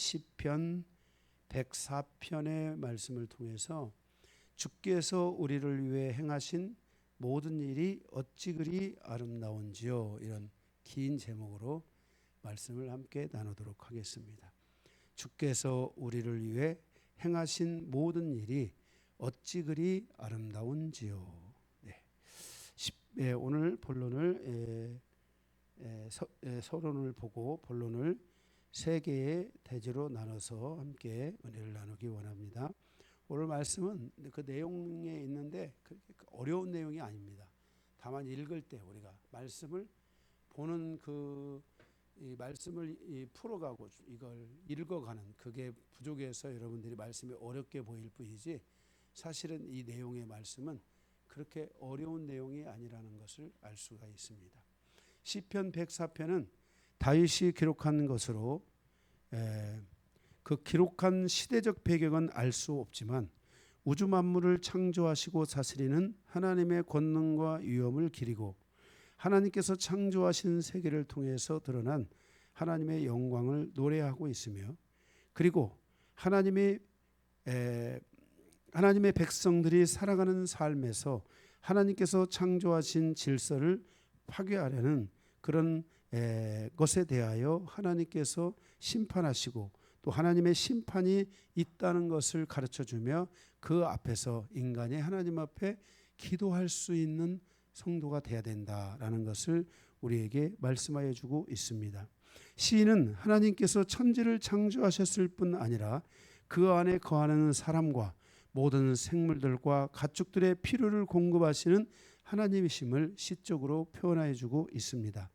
시편 104편의 말씀을 통해서 주께서 우리를 위해 행하신 모든 일이 어찌 그리 아름다운지요, 이런 긴 제목으로 말씀을 함께 나누도록 하겠습니다. 주께서 우리를 위해 행하신 모든 일이 어찌 그리 아름다운지요. 오늘 본론을 서론을 보고 본론을 세 개의 대지로 나눠서 함께 은혜를 나누기 원합니다. 오늘 말씀은 그 내용에 있는데 그렇게 어려운 내용이 아닙니다. 다만 읽을 때 우리가 말씀을 보는 이 말씀을 풀어가고 이걸 읽어가는 그게 부족해서 여러분들이 말씀이 어렵게 보일 뿐이지, 사실은 이 내용의 말씀은 그렇게 어려운 내용이 아니라는 것을 알 수가 있습니다. 시편 104편은 다윗이 기록한 것으로 그 기록한 시대적 배경은 알 수 없지만 우주 만물을 창조하시고 다스리는 하나님의 권능과 위엄을 기리고 하나님께서 창조하신 세계를 통해서 드러난 하나님의 영광을 노래하고 있으며, 그리고 하나님의 백성들이 살아가는 삶에서 하나님께서 창조하신 질서를 파괴하려는 그런 것에 대하여 하나님께서 심판하시고 또 하나님의 심판이 있다는 것을 가르쳐주며 그 앞에서 인간이 하나님 앞에 기도할 수 있는 성도가 되어야 된다라는 것을 우리에게 말씀하여 주고 있습니다. 시인은 하나님께서 천지를 창조하셨을 뿐 아니라 그 안에 거하는 사람과 모든 생물들과 가축들의 필요를 공급하시는 하나님이심을 시적으로 표현해 주고 있습니다.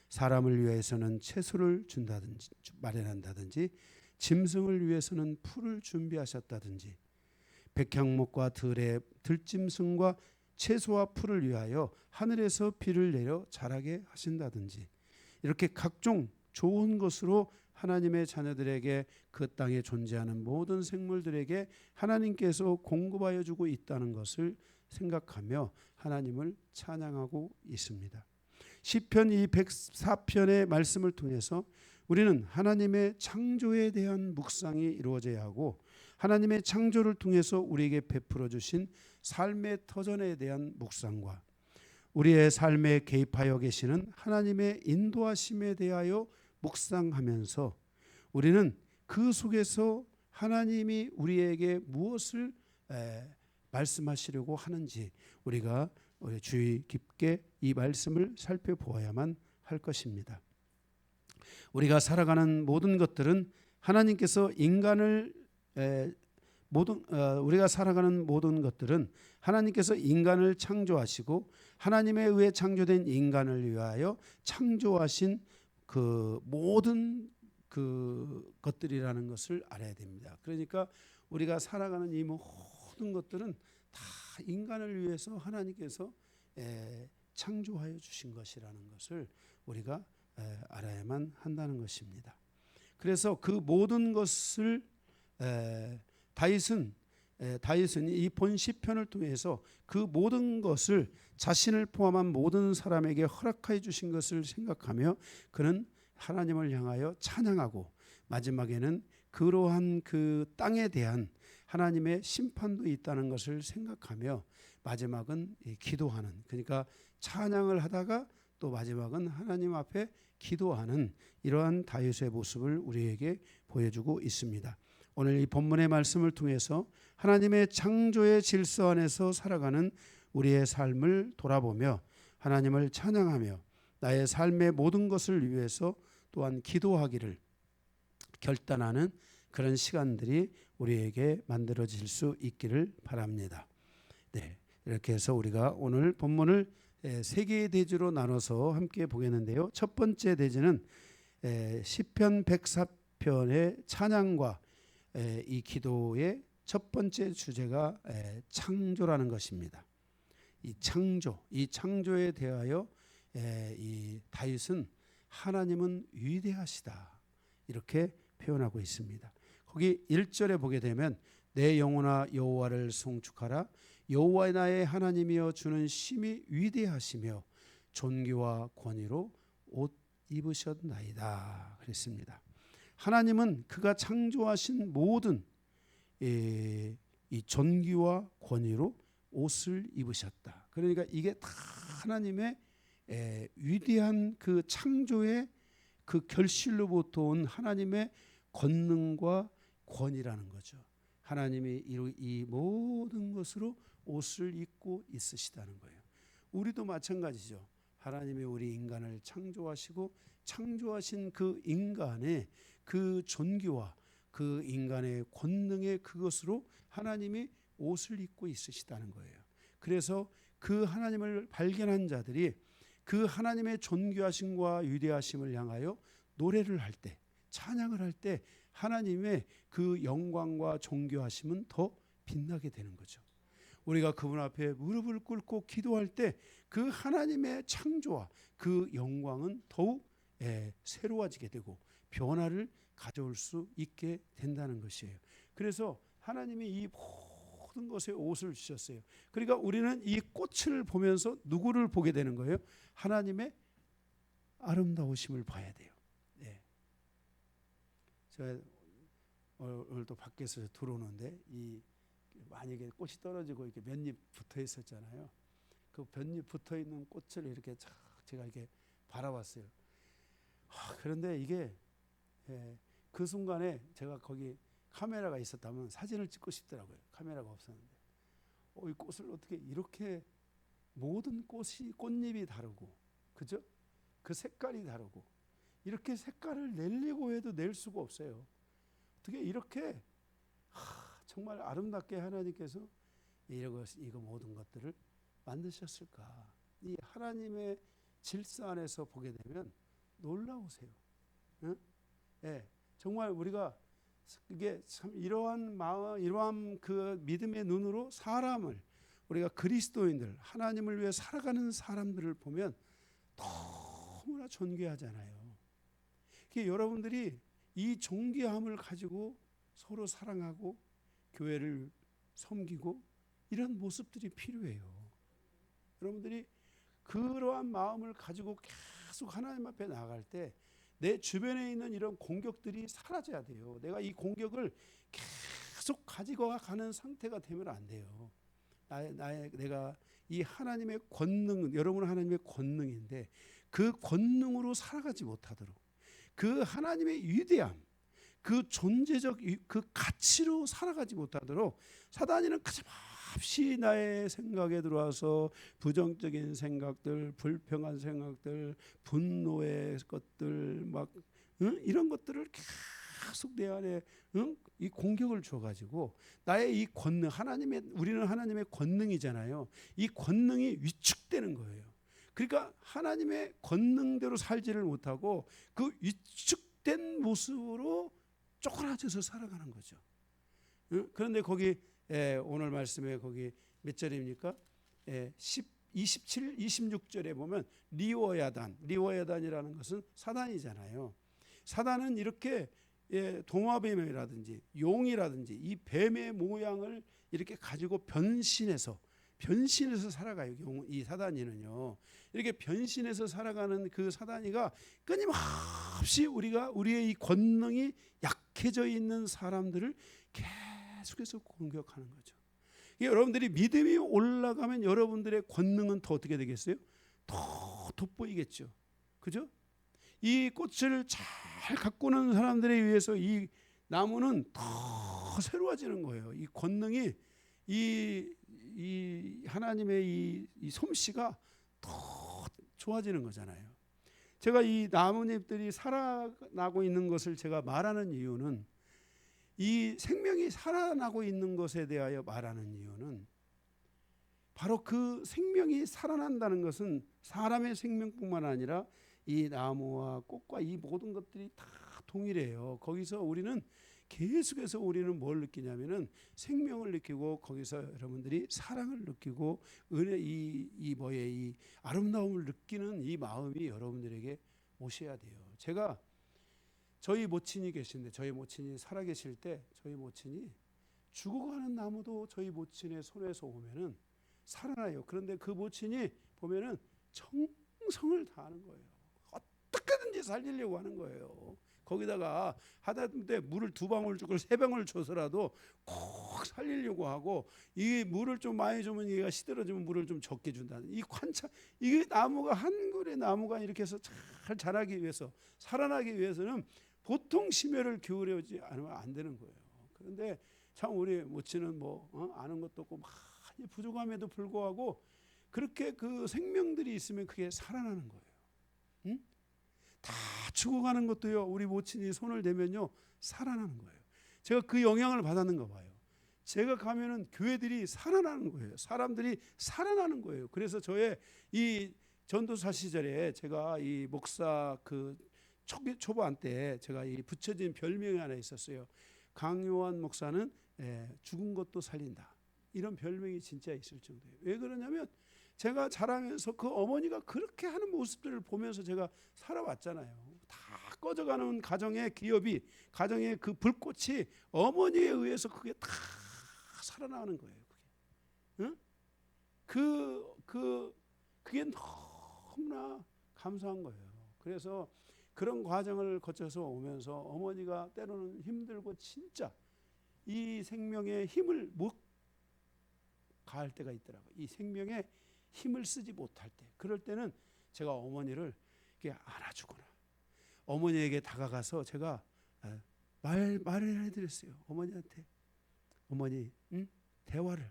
사람을 위해서는 채소를 준다든지 마련한다든지, 짐승을 위해서는 풀을 준비하셨다든지, 백향목과 들의 들짐승과 채소와 풀을 위하여 하늘에서 비를 내려 자라게 하신다든지, 이렇게 각종 좋은 것으로 하나님의 자녀들에게 그 땅에 존재하는 모든 생물들에게 하나님께서 공급하여 주고 있다는 것을 생각하며 하나님을 찬양하고 있습니다. 시편 이 104편의 말씀을 통해서 우리는 하나님의 창조에 대한 묵상이 이루어져야 하고, 하나님의 창조를 통해서 우리에게 베풀어 주신 삶의 터전에 대한 묵상과 우리의 삶에 개입하여 계시는 하나님의 인도하심에 대하여 묵상하면서 우리는 그 속에서 하나님이 우리에게 무엇을 말씀하시려고 하는지 우리가 주의 깊게 이 말씀을 살펴보아야만 할 것입니다. 우리가 살아가는 모든 것들은 하나님께서 우리가 살아가는 모든 것들은 하나님께서 인간을 창조하시고 하나님에 의해 창조된 인간을 위하여 창조하신 그 모든 그 것들이라는 것을 알아야 됩니다. 그러니까 우리가 살아가는 이 모든 것들은 다 인간을 위해서 하나님께서 창조하여 주신 것이라는 것을 우리가 알아야만 한다는 것입니다. 그래서 그 모든 것을 다윗은 이 본 시편을 통해서 그 모든 것을 자신을 포함한 모든 사람에게 허락하여 주신 것을 생각하며 그는 하나님을 향하여 찬양하고, 마지막에는 그러한 그 땅에 대한 하나님의 심판도 있다는 것을 생각하며 마지막은 기도하는, 그러니까 찬양을 하다가 또 마지막은 하나님 앞에 기도하는 이러한 다윗의 모습을 우리에게 보여주고 있습니다. 오늘 이 본문의 말씀을 통해서 하나님의 창조의 질서 안에서 살아가는 우리의 삶을 돌아보며 하나님을 찬양하며 나의 삶의 모든 것을 위해서 또한 기도하기를 결단하는 그런 시간들이 우리에게 만들어질 수 있기를 바랍니다. 이렇게 해서 우리가 오늘 본문을 세 개의 대지로 나눠서 함께 보겠는데요. 첫 번째 대지는 시편 104편의 찬양과 이 기도의 첫 번째 주제가 창조라는 것입니다. 이 창조에 대하여 이 다윗은 하나님은 위대하시다 이렇게 표현하고 있습니다. 거기 1절에 보게 되면 내 영혼아 여호와를 송축하라. 여호와 나의 하나님이여 주는 심히 위대하시며 존귀와 권위로 옷 입으셨나이다 그랬습니다. 하나님은 그가 창조하신 모든 이 존귀와 권위로 옷을 입으셨다. 그러니까 이게 다 하나님의 위대한 그 창조의 그 결실로부터 온 하나님의 권능과 권위라는 거죠. 하나님이 이 모든 것으로 옷을 입고 있으시다는 거예요. 우리도 마찬가지죠. 하나님이 우리 인간을 창조하시고 창조하신 그 인간의 그 존귀와 그 인간의 권능의 그것으로 하나님이 옷을 입고 있으시다는 거예요. 그래서 그 하나님을 발견한 자들이 그 하나님의 존귀하심과 위대하심을 향하여 노래를 할 때, 찬양을 할 때 하나님의 그 영광과 존귀하심은 더 빛나게 되는 거죠. 우리가 그분 앞에 무릎을 꿇고 기도할 때 그 하나님의 창조와 그 영광은 더욱 새로워지게 되고 변화를 가져올 수 있게 된다는 것이에요. 그래서 하나님이 이 모든 것에 옷을 주셨어요. 그러니까 우리는 이 꽃을 보면서 누구를 보게 되는 거예요? 하나님의 아름다우심을 봐야 돼요. 제가 오늘도 밖에서 들어오는데 만약에 꽃이 떨어지고 이렇게 몇잎 붙어 있었잖아요. 그 몇잎 붙어 있는 꽃을 이렇게 제가 이렇게 바라봤어요. 그런데 이게 그 순간에 제가 거기 카메라가 있었다면 사진을 찍고 싶더라고요. 카메라가 없었는데 이 꽃을 어떻게 이렇게 모든 꽃잎이 다르고, 그죠? 그 색깔이 다르고 이렇게 색깔을 내려고 해도 낼 수가 없어요. 어떻게 이렇게 정말 아름답게 하나님께서 이거 모든 것들을 만드셨을까? 이 하나님의 질서 안에서 보게 되면 놀라우세요. 응? 정말 우리가 이게 참 이러한 마음, 이러한 그 믿음의 눈으로 사람을, 우리가 그리스도인들, 하나님을 위해 살아가는 사람들을 보면 너무나 존귀하잖아요. 여러분들이 이 존귀함을 가지고 서로 사랑하고 교회를 섬기고 이런 모습들이 필요해요. 여러분들이 그러한 마음을 가지고 계속 하나님 앞에 나아갈 때 내 주변에 있는 이런 공격들이 사라져야 돼요. 내가 이 공격을 계속 가지고 가는 상태가 되면 안 돼요. 내가 이 하나님의 권능, 여러분은 하나님의 권능인데 그 권능으로 살아가지 못하도록, 그 하나님의 위대함, 그 존재적 그 가치로 살아가지 못하도록 사단이는 가차없이 나의 생각에 들어와서 부정적인 생각들, 불평한 생각들, 분노의 것들, 이런 것들을 계속 내 안에 이 공격을 줘가지고 나의 이 권능, 우리는 하나님의 권능이잖아요. 이 권능이 위축되는 거예요. 그러니까 하나님의 권능대로 살지를 못하고 그 위축된 모습으로 쪼그라져서 살아가는 거죠. 그런데 거기 오늘 말씀에 거기 몇 절입니까? 27, 26절에 보면 리워야단이라는 것은 사단이잖아요. 사단은 이렇게 도마뱀이라든지 용이라든지 이 뱀의 모양을 이렇게 가지고 변신해서 살아가요. 이 사단이는요. 이렇게 변신해서 살아가는 그 사단이가 끊임없이 우리의 이 권능이 약해져 있는 사람들을 계속해서 공격하는 거죠. 여러분들이 믿음이 올라가면 여러분들의 권능은 더 어떻게 되겠어요? 더 돋보이겠죠. 그죠? 이 꽃을 잘 가꾸는 사람들에 의해서 이 나무는 더 새로워지는 거예요. 이 권능이 이 하나님의 이 솜씨가 더 좋아지는 거잖아요. 제가 이 나뭇잎들이 살아나고 있는 것을 제가 말하는 이유는, 이 생명이 살아나고 있는 것에 대하여 말하는 이유는 바로 그 생명이 살아난다는 것은 사람의 생명뿐만 아니라 이 나무와 꽃과 이 모든 것들이 다 동일해요. 거기서 우리는 계속해서 우리는 뭘 느끼냐면은 생명을 느끼고, 거기서 여러분들이 사랑을 느끼고 은혜, 이 아름다움을 느끼는 이 마음이 여러분들에게 오셔야 돼요. 제가 저희 모친이 계신데, 저희 모친이 살아계실 때 저희 모친이 죽어가는 나무도 저희 모친의 손에서 오면은 살아나요. 그런데 그 모친이 보면은 정성을 다하는 거예요. 어떻게든지 살리려고 하는 거예요. 거기다가 하다못해 물을 2방울 주고 3방울 줘서라도 꼭 살리려고 하고, 이 물을 좀 많이 주면 얘가 시들어지면 물을 좀 적게 준다는 이 관찰. 이게 나무가 한 그루의 나무가 이렇게 해서 잘 자라기 위해서, 살아나기 위해서는 보통 심혈을 기울이지 않으면 안 되는 거예요. 그런데 참 우리 모치는 아는 것도 없고 많이 부족함에도 불구하고 그렇게 그 생명들이 있으면 그게 살아나는 거예요. 응? 다 죽어가는 것도요, 우리 모친이 손을 대면요 살아나는 거예요. 제가 그 영향을 받았는가 봐요. 제가 가면은 교회들이 살아나는 거예요. 사람들이 살아나는 거예요. 그래서 저의 이 전도사 시절에 제가 이 목사 그 초반 때 제가 이 붙여진 별명이 하나 있었어요. 강요한 목사는 죽은 것도 살린다. 이런 별명이 진짜 있을 정도예요. 왜 그러냐면 제가 자라면서 그 어머니가 그렇게 하는 모습들을 보면서 제가 살아왔잖아요. 다 꺼져가는 가정의 기업이, 가정의 그 불꽃이 어머니에 의해서 그게 다 살아나는 거예요. 그게 너무나 감사한 거예요. 그래서 그런 과정을 거쳐서 오면서 어머니가 때로는 힘들고 진짜 이 생명의 힘을 못 가할 때가 있더라고요. 이 생명의 힘을 쓰지 못할 때, 그럴 때는 제가 어머니를 이렇게 안아주거나 어머니에게 다가가서 제가 말을 해드렸어요. 어머니한테, 어머니, 대화를.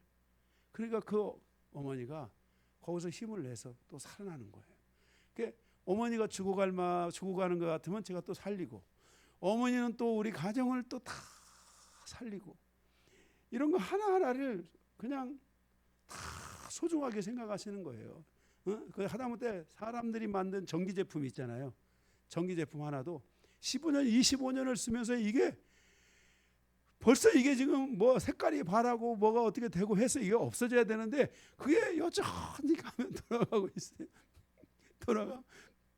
그러니까 그 어머니가 거기서 힘을 내서 또 살아나는 거예요. 그러니까 어머니가 죽어가는 것 같으면 제가 또 살리고, 어머니는 또 우리 가정을 또 다 살리고, 이런 거 하나하나를 그냥 다 소중하게 생각하시는 거예요. 그 하다못해 사람들이 만든 전기 제품 있잖아요. 전기 제품 하나도 15년, 25년을 쓰면서 이게 벌써 이게 지금 뭐 색깔이 바라고 뭐가 어떻게 되고 해서 이게 없어져야 되는데 그게 여전히 가면 돌아가고 있어요.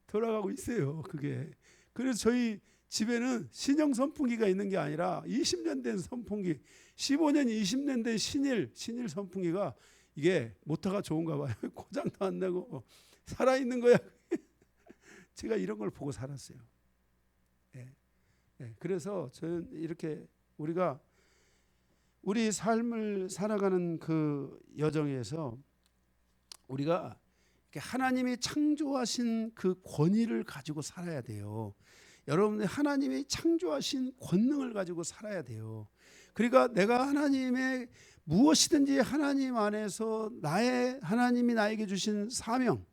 돌아가고 있어요. 그게. 그래서 저희 집에는 신형 선풍기가 있는 게 아니라 20년 된 선풍기, 15년, 20년 된 신일 선풍기가 이게 모터가 좋은가 봐요. 고장도 안 나고 살아있는 거야. 제가 이런 걸 보고 살았어요. 그래서 저는 이렇게 우리가 우리 삶을 살아가는 그 여정에서 우리가 하나님이 창조하신 그 권위를 가지고 살아야 돼요. 여러분들 하나님이 창조하신 권능을 가지고 살아야 돼요. 그러니까 내가 하나님의 무엇이든지 하나님 안에서 하나님이 나에게 주신 사명,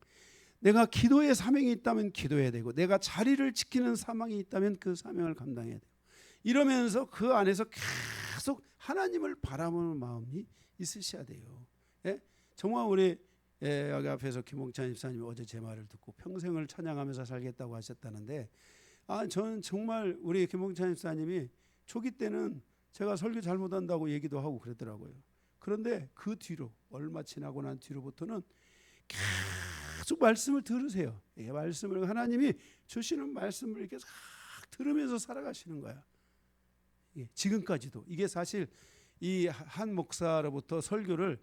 내가 기도의 사명이 있다면 기도해야 되고, 내가 자리를 지키는 사명이 있다면 그 사명을 감당해야 돼요. 이러면서 그 안에서 계속 하나님을 바라보는 마음이 있으셔야 돼요. 정말 우리 여기 앞에서 김홍찬 집사님이 어제 제 말을 듣고 평생을 찬양하면서 살겠다고 하셨다는데, 저는 정말 우리 김홍찬 집사님이 초기 때는 제가 설교 잘못한다고 얘기도 하고 그랬더라고요. 그런데 그 뒤로 얼마 지나고 난 뒤로부터는 계속 말씀을 들으세요. 말씀을, 하나님이 주시는 말씀을 이렇게 싹 들으면서 살아가시는 거야. 지금까지도. 이게 사실 이 한 목사로부터 설교를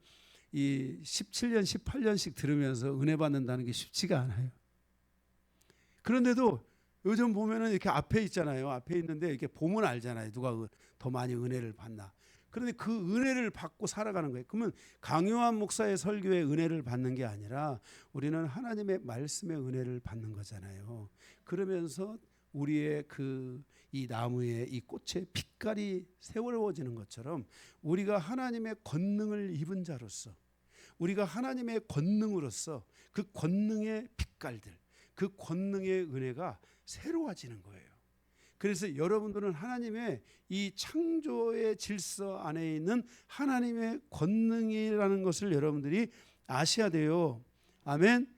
이 17년, 18년씩 들으면서 은혜 받는다는 게 쉽지가 않아요. 그런데도 요즘 보면은 이렇게 앞에 있잖아요. 앞에 있는데 이렇게 보면 알잖아요. 누가 더 많이 은혜를 받나. 그런데 그 은혜를 받고 살아가는 거예요. 그러면 강요한 목사의 설교에 은혜를 받는 게 아니라 우리는 하나님의 말씀의 은혜를 받는 거잖아요. 그러면서 우리의 이 나무에 이 꽃의 빛깔이 세워지는 것처럼 우리가 하나님의 권능을 입은 자로서, 우리가 하나님의 권능으로서 그 권능의 빛깔들, 그 권능의 은혜가 새로워지는 거예요. 그래서 여러분들은 하나님의 이 창조의 질서 안에 있는 하나님의 권능이라는 것을 여러분들이 아셔야 돼요. 아멘.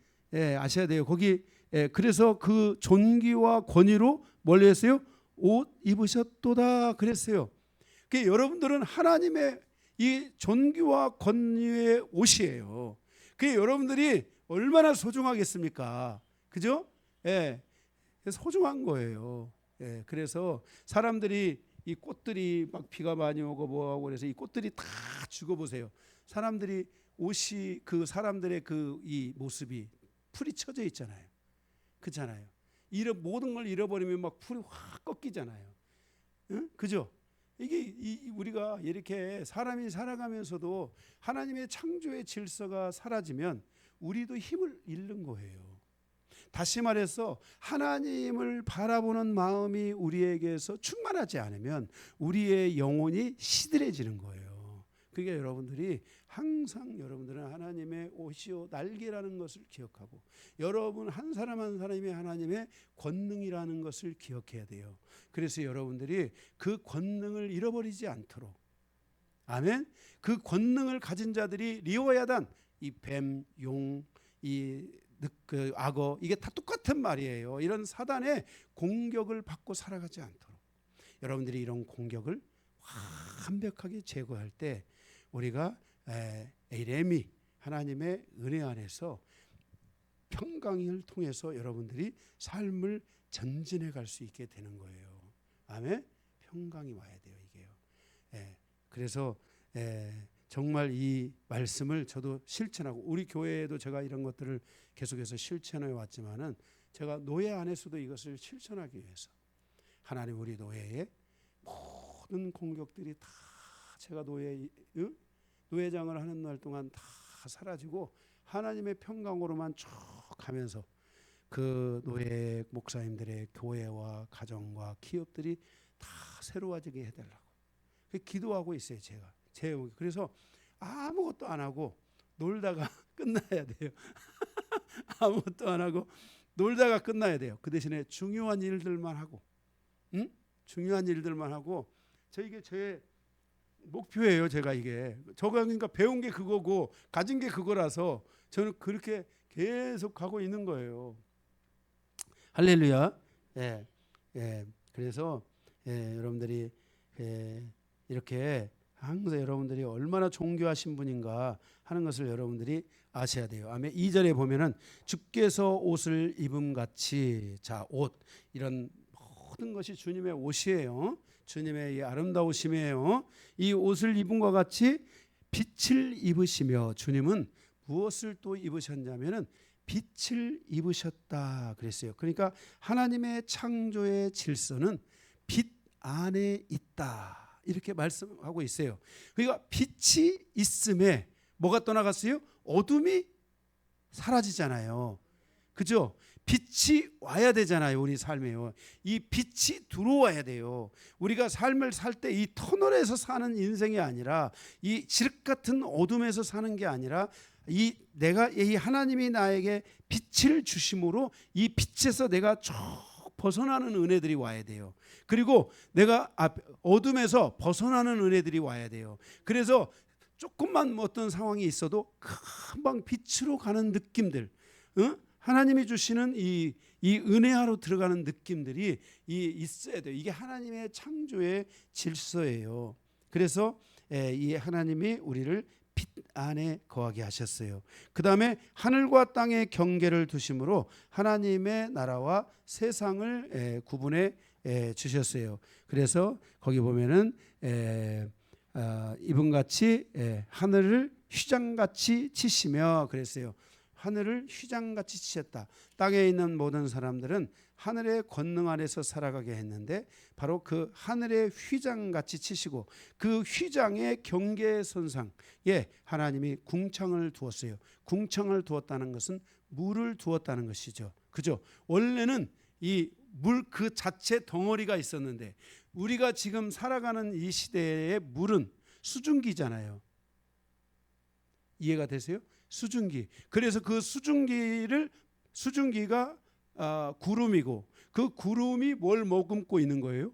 아셔야 돼요. 거기 그래서 그 존귀와 권위로 뭘 했어요? 옷 입으셨도다 그랬어요. 그러니까 여러분들은 하나님의 이 존귀와 권위의 옷이에요. 그게 여러분들이 얼마나 소중하겠습니까? 그죠? 소중한 거예요. 그래서 사람들이 이 꽃들이 막 비가 많이 오고 뭐하고 그래서 이 꽃들이 다 죽어보세요. 사람들이 옷이 그 사람들의 그 이 모습이 풀이 쳐져 있잖아요. 그렇잖아요. 모든 걸 잃어버리면 막 풀이 확 꺾이잖아요. 응? 그죠? 이게 우리가 이렇게 사람이 살아가면서도 하나님의 창조의 질서가 사라지면 우리도 힘을 잃는 거예요. 다시 말해서 하나님을 바라보는 마음이 우리에게서 충만하지 않으면 우리의 영혼이 시들해지는 거예요. 그러니까 여러분들이 항상 여러분들은 하나님의 옷이요 날개라는 것을 기억하고 여러분 한 사람 한 사람이 하나님의 권능이라는 것을 기억해야 돼요. 그래서 여러분들이 그 권능을 잃어버리지 않도록, 아멘. 그 권능을 가진 자들이 리워야단, 이 뱀, 용, 그 악어, 이게 다 똑같은 말이에요. 이런 사단의 공격을 받고 살아가지 않도록 여러분들이 이런 공격을 완벽하게 제거할 때 우리가 에레미 하나님의 은혜 안에서 평강을 통해서 여러분들이 삶을 전진해 갈 수 있게 되는 거예요. 아멘. 평강이 와야 돼요, 이게요. 그래서 정말 이 말씀을 저도 실천하고 우리 교회에도 제가 이런 것들을 계속해서 실천해 왔지만은 제가 노예 안에서도 이것을 실천하기 위해서 하나님 우리 노예의 모든 공격들이 다 제가 노예장을 하는 날 동안 다 사라지고 하나님의 평강으로만 쭉 가면서 그 노예 목사님들의 교회와 가정과 기업들이 다 새로워지게 해달라고 기도하고 있어요. 제가 그래서 아무것도 안 하고 놀다가 끝나야 돼요. 아무것도 안 하고 놀다가 끝나야 돼요. 그 대신에 중요한 일들만 하고, 중요한 일들만 하고, 이게 제 목표예요. 제가 그러니까 배운 게 그거고 가진 게 그거라서 저는 그렇게 계속 가고 있는 거예요. 할렐루야. 그래서 여러분들이 이렇게 항상 여러분들이 얼마나 존귀하신 분인가 하는 것을 여러분들이 아셔야 돼요. 아멘. 2절에 보면은 주께서 옷을 입음같이, 자, 옷, 이런 모든 것이 주님의 옷이에요. 주님의 이 아름다우심이에요. 이 옷을 입은 것 같이 빛을 입으시며, 주님은 무엇을 또 입으셨냐면은 빛을 입으셨다 그랬어요. 그러니까 하나님의 창조의 질서는 빛 안에 있다, 이렇게 말씀하고 있어요. 그러니까 빛이 있음에 뭐가 떠나갔어요? 어둠이 사라지잖아요. 그죠? 빛이 와야 되잖아요. 우리 삶에요. 이 빛이 들어와야 돼요. 우리가 삶을 살 때 이 터널에서 사는 인생이 아니라 이 지륵 같은 어둠에서 사는 게 아니라 이 하나님이 나에게 빛을 주심으로 이 빛에서 내가 쭉 벗어나는 은혜들이 와야 돼요. 그리고 내가 어둠에서 벗어나는 은혜들이 와야 돼요. 그래서 조금만 어떤 상황이 있어도 금방 빛으로 가는 느낌들, 하나님이 주시는 이 은혜하로 들어가는 느낌들이 있어야 돼요. 이게 하나님의 창조의 질서예요. 그래서 이 하나님이 우리를 빛 안에 거하게 하셨어요. 그 다음에 하늘과 땅의 경계를 두심으로 하나님의 나라와 세상을 구분해 주셨어요. 그래서 거기 보면은 이분같이 하늘을 휘장같이 치시며 그랬어요. 하늘을 휘장같이 치셨다. 땅에 있는 모든 사람들은 하늘의 권능 아래서 살아가게 했는데 바로 그 하늘의 휘장같이 치시고 그 휘장의 경계선상에 하나님이 궁창을 두었어요. 궁창을 두었다는 것은 물을 두었다는 것이죠. 그죠? 원래는 이 물 그 자체 덩어리가 있었는데 우리가 지금 살아가는 이 시대의 물은 수증기잖아요. 이해가 되세요? 수증기. 그래서 그 수증기가 구름이고 그 구름이 뭘 머금고 있는 거예요?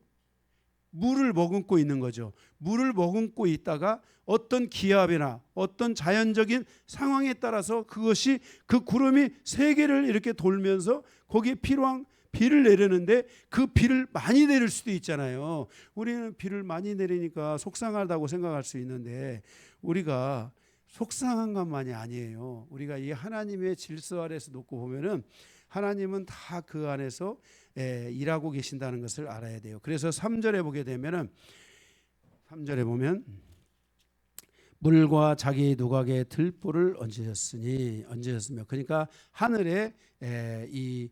물을 머금고 있는 거죠. 물을 머금고 있다가 어떤 기압이나 어떤 자연적인 상황에 따라서 그것이 그 구름이 세계를 이렇게 돌면서 거기에 필요한 비를 내리는데 그 비를 많이 내릴 수도 있잖아요. 우리는 비를 많이 내리니까 속상하다고 생각할 수 있는데 우리가 속상한 것만이 아니에요. 우리가 이 하나님의 질서 아래서 놓고 보면은 하나님은 다 그 안에서 일하고 계신다는 것을 알아야 돼요. 그래서 3절에 보게 되면은 3절에 보면 물과 자기 누각의 들보를 얹으셨으며 그러니까 하늘에 이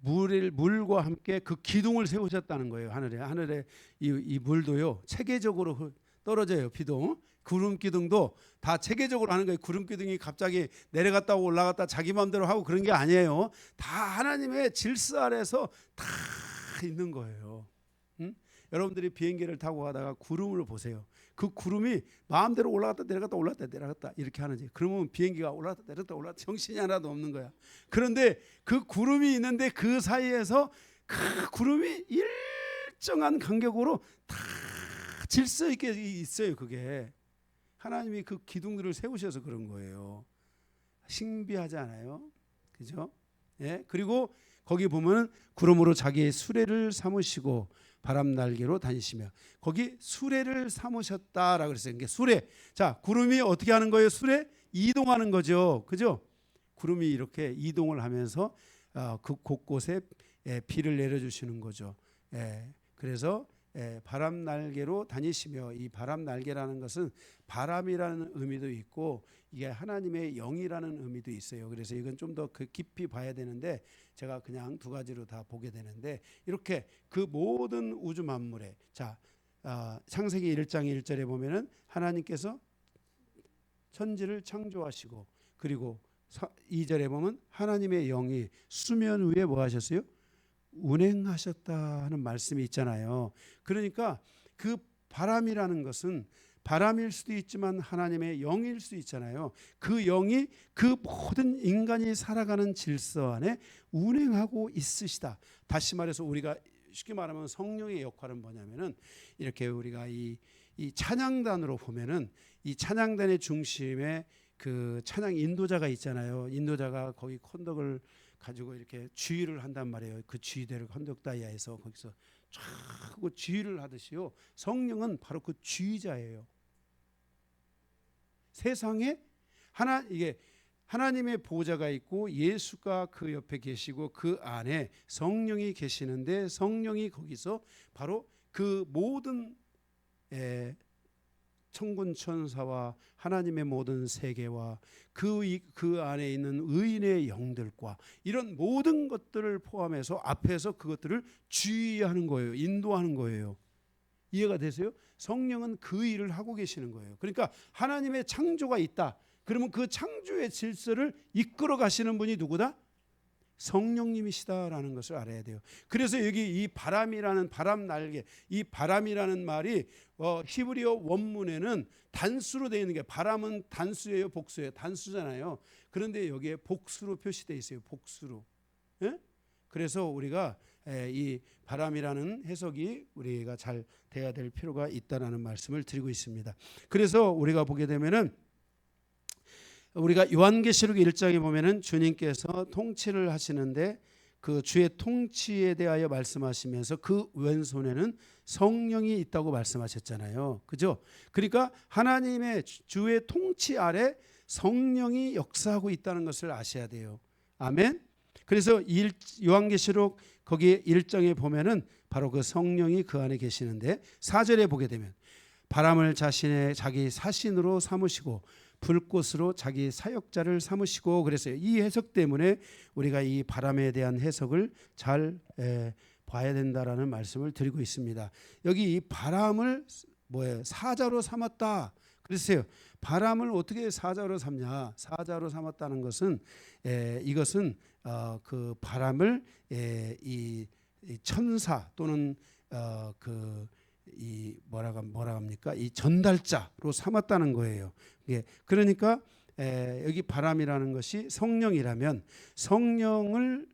물과 함께 그 기둥을 세우셨다는 거예요. 하늘에 이 물도요 체계적으로 떨어져요. 비도 구름 기둥도 다 체계적으로 하는 거예요. 구름 기둥이 갑자기 내려갔다 올라갔다 자기 마음대로 하고 그런 게 아니에요. 다 하나님의 질서 아래서 다 있는 거예요. 응? 여러분들이 비행기를 타고 가다가 구름을 보세요. 그 구름이 마음대로 올라갔다 내려갔다 올라갔다 내려갔다 이렇게 하는지, 그러면 비행기가 올라갔다 내려갔다 올라갔다 정신이 하나도 없는 거야. 그런데 그 구름이 있는데 그 사이에서 그 구름이 일정한 간격으로 다 질서 있게 있어요. 그게 하나님이 그 기둥들을 세우셔서 그런 거예요. 신비하지 않아요? 그죠? 예. 그리고 거기 보면 구름으로 자기의 수레를 삼으시고 바람 날개로 다니시며, 거기 수레를 삼으셨다라고 그랬어요. 이게 수레. 자, 구름이 어떻게 하는 거예요? 수레 이동하는 거죠. 그죠? 구름이 이렇게 이동을 하면서 그 곳곳에 비를 내려주시는 거죠. 그래서 바람 날개로 다니시며, 이 바람 날개라는 것은 바람이라는 의미도 있고 이게 하나님의 영이라는 의미도 있어요. 그래서 이건 좀 더 깊이 봐야 되는데 제가 그냥 두 가지로 다 보게 되는데, 이렇게 그 모든 우주 만물에, 자, 창세기 1장 1절에 보면은 하나님께서 천지를 창조하시고, 그리고 2절에 보면 하나님의 영이 수면 위에 뭐 하셨어요? 운행하셨다 하는 말씀이 있잖아요. 그러니까 그 바람이라는 것은 바람일 수도 있지만 하나님의 영일 수도 있잖아요. 그 영이 그 모든 인간이 살아가는 질서 안에 운행하고 있으시다. 다시 말해서 우리가 쉽게 말하면 성령의 역할은 뭐냐면은, 이렇게 우리가 이 찬양단으로 보면은 이 찬양단의 중심에 그 찬양 인도자가 있잖아요. 인도자가 거기 콘덕을 가지고 이렇게 주의를 한단 말이에요. 그 주의대로 컨덕다이아에서 거기서 쫙 하고 주의를 하듯이요, 성령은 바로 그 주의자예요. 세상에 이게 하나님의 보좌가 있고 예수가 그 옆에 계시고 그 안에 성령이 계시는데, 성령이 거기서 바로 그 모든 천군 천사와 하나님의 모든 세계와 그 안에 있는 의인의 영들과 이런 모든 것들을 포함해서 앞에서 그것들을 주의하는 거예요. 인도하는 거예요. 이해가 되세요? 성령은 그 일을 하고 계시는 거예요. 그러니까 하나님의 창조가 있다. 그러면 그 창조의 질서를 이끌어 가시는 분이 누구다? 성령님이시다라는 것을 알아야 돼요. 그래서 여기 이 바람이라는, 바람 날개, 이 바람이라는 말이 히브리어 원문에는 단수로 되어 있는 게, 바람은 단수예요, 복수예요? 단수잖아요. 그런데 여기에 복수로 표시되어 있어요. 복수로. 예? 그래서 우리가 이 바람이라는 해석이 우리가 잘 돼야 될 필요가 있다라는 말씀을 드리고 있습니다. 그래서 우리가 보게 되면은, 우리가 요한계시록 1장에 보면은 주님께서 통치를 하시는데 그 주의 통치에 대하여 말씀하시면서 그 왼손에는 성령이 있다고 말씀하셨잖아요. 그죠? 그러니까 하나님의 주의 통치 아래 성령이 역사하고 있다는 것을 아셔야 돼요. 아멘. 그래서 요한계시록 거기 1장에 보면은 바로 그 성령이 그 안에 계시는데, 4절에 보게 되면 바람을 자기 사신으로 삼으시고 불꽃으로 자기 사역자를 삼으시고, 그랬어요. 이 해석 때문에 우리가 이 바람에 대한 해석을 잘 봐야 된다라는 말씀을 드리고 있습니다. 여기 이 바람을 사자로 삼았다 그랬어요. 바람을 어떻게 사자로 삼냐? 사자로 삼았다는 것은 이것은 그 바람을 이 천사 또는 이 뭐라 합니까? 이 전달자로 삼았다는 거예요. 그러니까 여기 바람이라는 것이 성령이라면, 성령을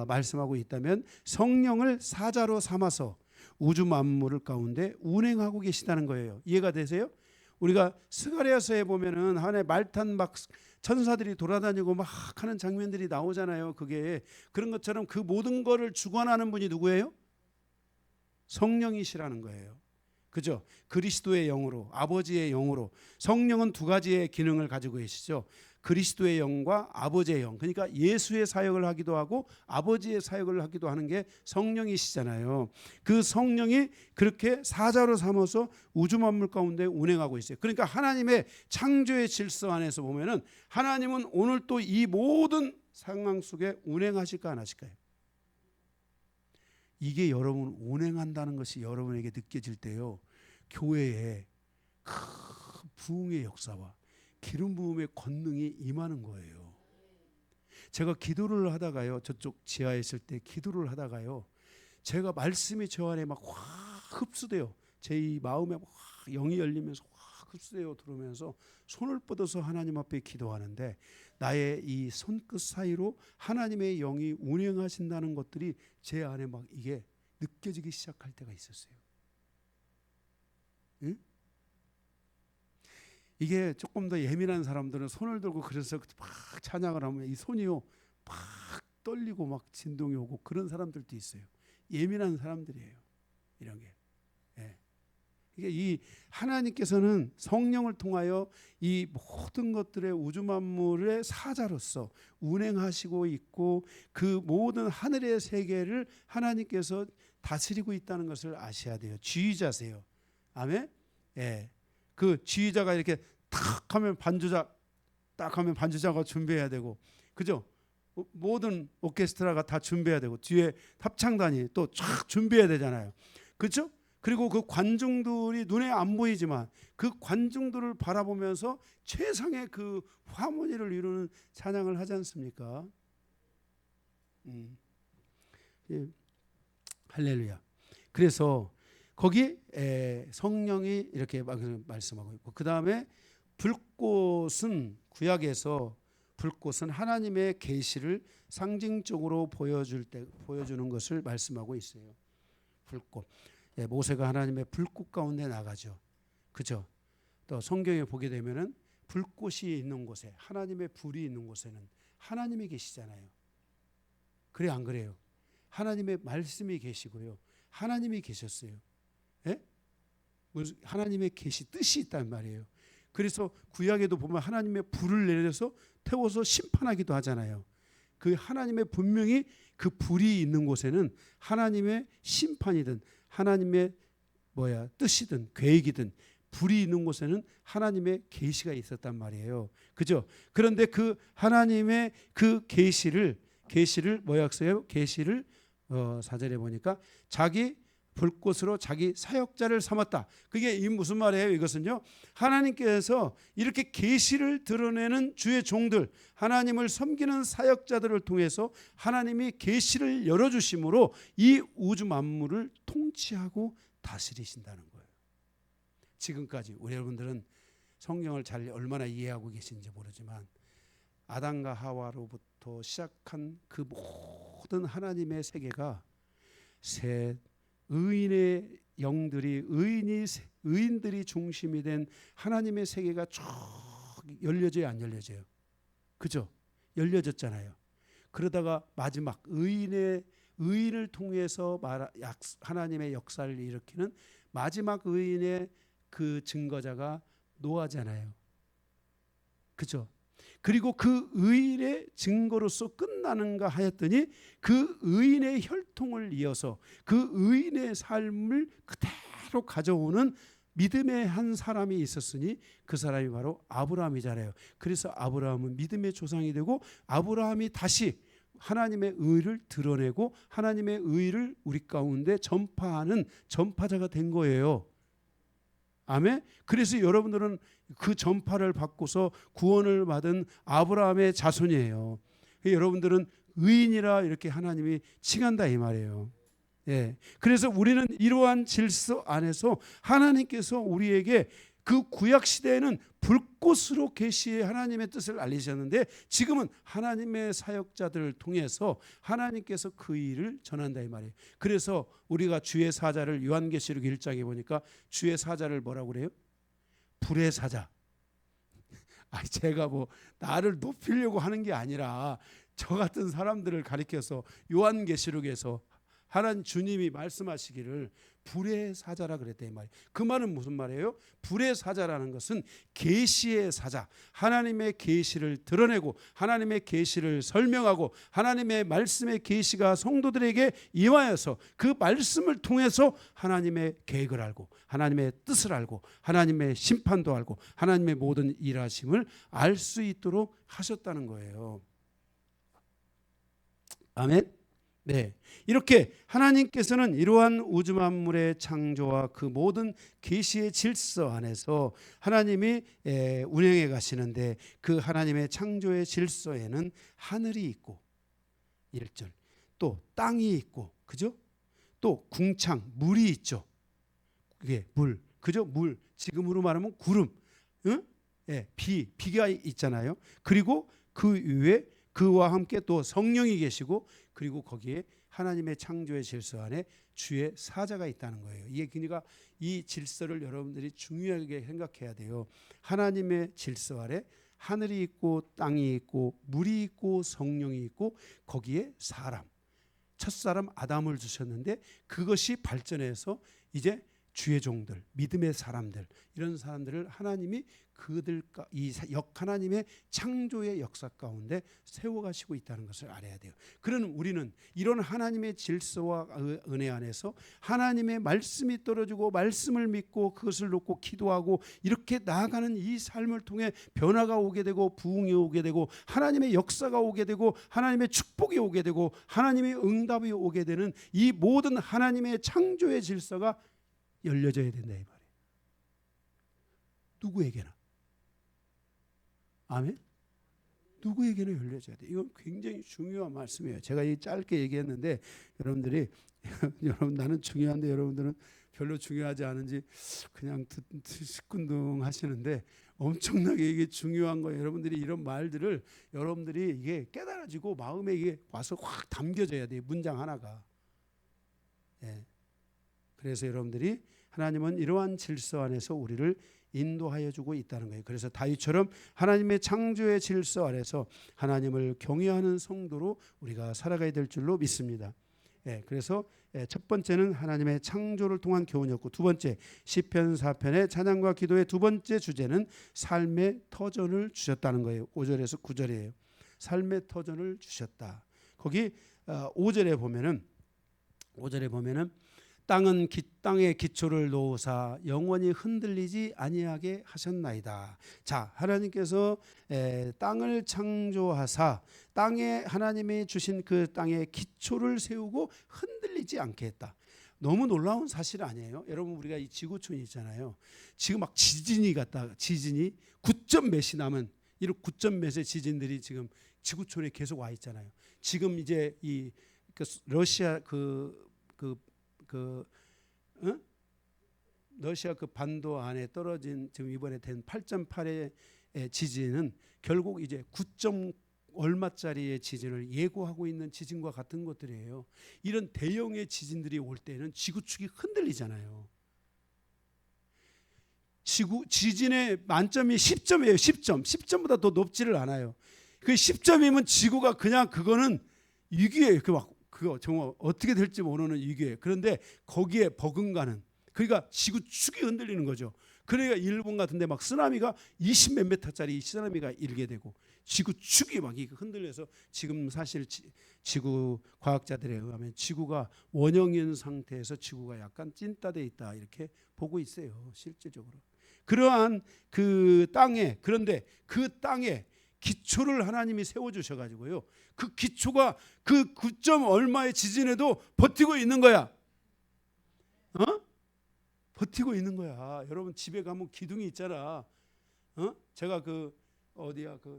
말씀하고 있다면 성령을 사자로 삼아서 우주 만물 가운데 운행하고 계시다는 거예요. 이해가 되세요? 우리가 스가랴서에 보면은 하나의 말탄 막 천사들이 돌아다니고 막 하는 장면들이 나오잖아요. 그게 그런 것처럼 그 모든 거를 주관하는 분이 누구예요? 성령이시라는 거예요. 그죠? 그리스도의 영으로, 아버지의 영으로. 성령은 두 가지의 기능을 가지고 계시죠. 그리스도의 영과 아버지의 영. 그러니까 예수의 사역을 하기도 하고 아버지의 사역을 하기도 하는 게 성령이시잖아요. 그 성령이 그렇게 사자로 삼아서 우주 만물 가운데 운행하고 있어요. 그러니까 하나님의 창조의 질서 안에서 보면은 하나님은 오늘 또 이 모든 상황 속에 운행하실까 안 하실까요? 이게 여러분 운행한다는 것이 여러분에게 느껴질 때요, 교회에 큰 부흥의 역사와 기름 부음의 권능이 임하는 거예요. 제가 기도를 하다가요, 저쪽 지하에 있을 때 기도를 하다가요, 제가 말씀이 저 안에 막 확 흡수돼요. 제 이 마음에 확 영이 열리면서 확 흡수되어 들어오면서 손을 뻗어서 하나님 앞에 기도하는데 나의 이 손끝 사이로 하나님의 영이 운행하신다는 것들이 제 안에 막 이게 느껴지기 시작할 때가 있었어요. 응? 이게 조금 더 예민한 사람들은 손을 들고 그래서 막 찬양을 하면 이 손이요 막 떨리고 막 진동이 오고 그런 사람들도 있어요. 예민한 사람들이에요. 이런 게. 예. 이게 이 하나님께서는 성령을 통하여 이 모든 것들의 우주 만물의 사자로서 운행하시고 있고 그 모든 하늘의 세계를 하나님께서 다스리고 있다는 것을 아셔야 돼요. 지휘자세요. 아멘. 예. 그 지휘자가 이렇게 탁 하면 반주자 딱 하면 반주자가 준비해야 되고, 그죠? 모든 오케스트라가 다 준비해야 되고 뒤에 합창단이 또 쫙 준비해야 되잖아요. 그렇죠? 그리고 그 관중들이 눈에 안 보이지만 그 관중들을 바라보면서 최상의 그 화모니를 이루는 찬양을 하지 않습니까? 예. 할렐루야. 그래서 거기 성령이 이렇게 말씀하고 있고, 그 다음에 불꽃은 구약에서 불꽃은 하나님의 계시를 상징적으로 보여주는 것을 말씀하고 있어요. 불꽃. 예, 모세가 하나님의 불꽃 가운데 나가죠. 그죠? 또 성경에 보게 되면은 불꽃이 있는 곳에, 하나님의 불이 있는 곳에는 하나님이 계시잖아요. 그래 안 그래요? 하나님의 말씀이 계시고요. 하나님이 계셨어요. 예? 하나님의 계시 뜻이 있단 말이에요. 그래서 구약에도 보면 하나님의 불을 내려서 태워서 심판하기도 하잖아요. 그 하나님의 분명히 그 불이 있는 곳에는 하나님의 심판이든 하나님의 뜻이든 계획이든 불이 있는 곳에는 하나님의 계시가 있었단 말이에요. 그죠? 그런데 그 하나님의 그 계시를 뭐였어요? 계시를 4절에 보니까 자기 불꽃으로 자기 사역자를 삼았다. 그게 이 무슨 말이에요? 이것은요, 하나님께서 이렇게 계시를 드러내는 주의 종들, 하나님을 섬기는 사역자들을 통해서 하나님이 계시를 열어주심으로 이 우주 만물을 통치하고 다스리신다는 거예요. 지금까지 우리 여러분들은 성경을 잘 얼마나 이해하고 계신지 모르지만 아담과 하와로부터 시작한 그 모든 하나님의 세계가 셋 의인의 영들이 의인들이 중심이 된 하나님의 세계가 쭉 열려져요, 안 열려져요? 그죠? 열려졌잖아요. 그러다가 마지막 의인을 통해서 하나님의 역사를 일으키는 마지막 의인의 그 증거자가 노아잖아요. 그죠? 그리고 그 의인의 증거로서 끝나는가 하였더니 그 의인의 혈통을 이어서 그 의인의 삶을 그대로 가져오는 믿음의 한 사람이 있었으니 그 사람이 바로 아브라함이잖아요. 그래서 아브라함은 믿음의 조상이 되고 아브라함이 다시 하나님의 의를 드러내고 하나님의 의를 우리 가운데 전파하는 전파자가 된 거예요. 아멘. 그래서 여러분들은 그 전파를 받고서 구원을 받은 아브라함의 자손이에요. 여러분들은 의인이라 이렇게 하나님이 칭한다 이 말이에요. 예. 그래서 우리는 이러한 질서 안에서 하나님께서 우리에게 그 구약 시대에는 불꽃으로 계시의 하나님의 뜻을 알리셨는데 지금은 하나님의 사역자들을 통해서 하나님께서 그 일을 전한다 이 말이에요. 그래서 우리가 주의 사자를 요한계시록 1장에 보니까 주의 사자를 뭐라고 그래요? 불의 사자. 제가 뭐 나를 높이려고 하는 게 아니라 저 같은 사람들을 가리켜서 요한계시록에서 하나님 주님이 말씀하시기를 불의 사자라 그랬다 이 말이에요. 그 말은 무슨 말이에요? 불의 사자라는 것은 계시의 사자, 하나님의 계시를 드러내고 하나님의 계시를 설명하고 하나님의 말씀의 계시가 성도들에게 임하여서 그 말씀을 통해서 하나님의 계획을 알고 하나님의 뜻을 알고 하나님의 심판도 알고 하나님의 모든 일하심을 알 수 있도록 하셨다는 거예요. 아멘. 네, 이렇게 하나님께서는 이러한 우주 만물의 창조와 그 모든 계시의 질서 안에서 하나님이 운행해 가시는데 그 하나님의 창조의 질서에는 하늘이 있고 1절 또 땅이 있고 그죠? 또 궁창 물이 있죠. 그게 물 그죠? 물 지금으로 말하면 구름, 응? 예, 비가 있잖아요. 그리고 그 위에 그와 함께 또 성령이 계시고 그리고 거기에 하나님의 창조의 질서 안에 주의 사자가 있다는 거예요. 이게 그러니까 이 질서를 여러분들이 중요하게 생각해야 돼요. 하나님의 질서 아래 하늘이 있고 땅이 있고 물이 있고 성령이 있고 거기에 사람 첫사람 아담을 주셨는데 그것이 발전해서 이제 주의 종들, 믿음의 사람들 이런 사람들을 하나님이 그들 이 하나님의 창조의 역사 가운데 세워가시고 있다는 것을 알아야 돼요. 그러나 우리는 이런 하나님의 질서와 은혜 안에서 하나님의 말씀이 떨어지고 말씀을 믿고 그것을 놓고 기도하고 이렇게 나아가는 이 삶을 통해 변화가 오게 되고 부흥이 오게 되고 하나님의 역사가 오게 되고 하나님의 축복이 오게 되고 하나님의 응답이 오게 되는 이 모든 하나님의 창조의 질서가 열려져야 된다 이 말이에요. 누구에게나. 아멘. 누구에게나 열려져야 돼. 이건 굉장히 중요한 말씀이에요. 제가 이 짧게 얘기했는데 여러분들이 여러분 나는 중요한데 여러분들은 별로 중요하지 않은지 그냥 시큰둥 하시는데 엄청나게 이게 중요한 거예요. 여러분들이 이런 말들을 여러분들이 이게 깨달아지고 마음에 이게 와서 확 담겨져야 돼요. 문장 하나가. 예. 그래서 여러분들이 하나님은 이러한 질서 안에서 우리를 인도하여 주고 있다는 거예요. 그래서 다윗처럼 하나님의 창조의 질서 아래서 하나님을 경외하는 성도로 우리가 살아가야 될 줄로 믿습니다. 그래서 첫 번째는 하나님의 창조를 통한 교훈이었고 두 번째 시편 4편의 찬양과 기도의 두 번째 주제는 삶의 터전을 주셨다는 거예요. 5절에서 9절이에요. 삶의 터전을 주셨다. 거기 5절에 보면은 땅의 기초를 놓으사 영원히 흔들리지 아니하게 하셨나이다. 자, 하나님께서 땅을 창조하사 땅에 하나님이 주신 그 땅의 기초를 세우고 흔들리지 않게 했다. 너무 놀라운 사실 아니에요? 여러분 우리가 이 지구촌이 있잖아요. 지금 막 지진이 9점 몇이 남은 이런 9점 몇의 지진들이 지금 지구촌에 계속 와 있잖아요. 지금 이제 이 러시아 러시아 그 반도 안에 떨어진 지금 이번에 된 8.8의 지진은 결국 이제 9점 얼마짜리의 지진을 예고하고 있는 지진과 같은 것들이에요. 이런 대형의 지진들이 올 때는 지구축이 흔들리잖아요. 지진의 만점이 10점이에요. 10점보다 더 높지를 않아요. 그 10점이면 지구가 그냥 그거는 위기예요. 그거 정말 어떻게 될지 모르는 위기예요. 그런데 거기에 버금가는 그러니까 지구축이 흔들리는 거죠. 그러니까 일본 같은데 막 쓰나미가 20 몇 미터짜리 쓰나미가 일게 되고 지구축이 막 흔들려서 지금 사실 지구 과학자들에 의하면 지구가 원형인 상태에서 지구가 약간 찐따돼 있다 이렇게 보고 있어요. 실질적으로. 그러한 그 땅에 그런데 그 땅에 기초를 하나님이 세워주셔가지고요. 그 기초가 그 9점 얼마의 지진에도 버티고 있는 거야. 버티고 있는 거야. 여러분 집에 가면 기둥이 있잖아. 제가 그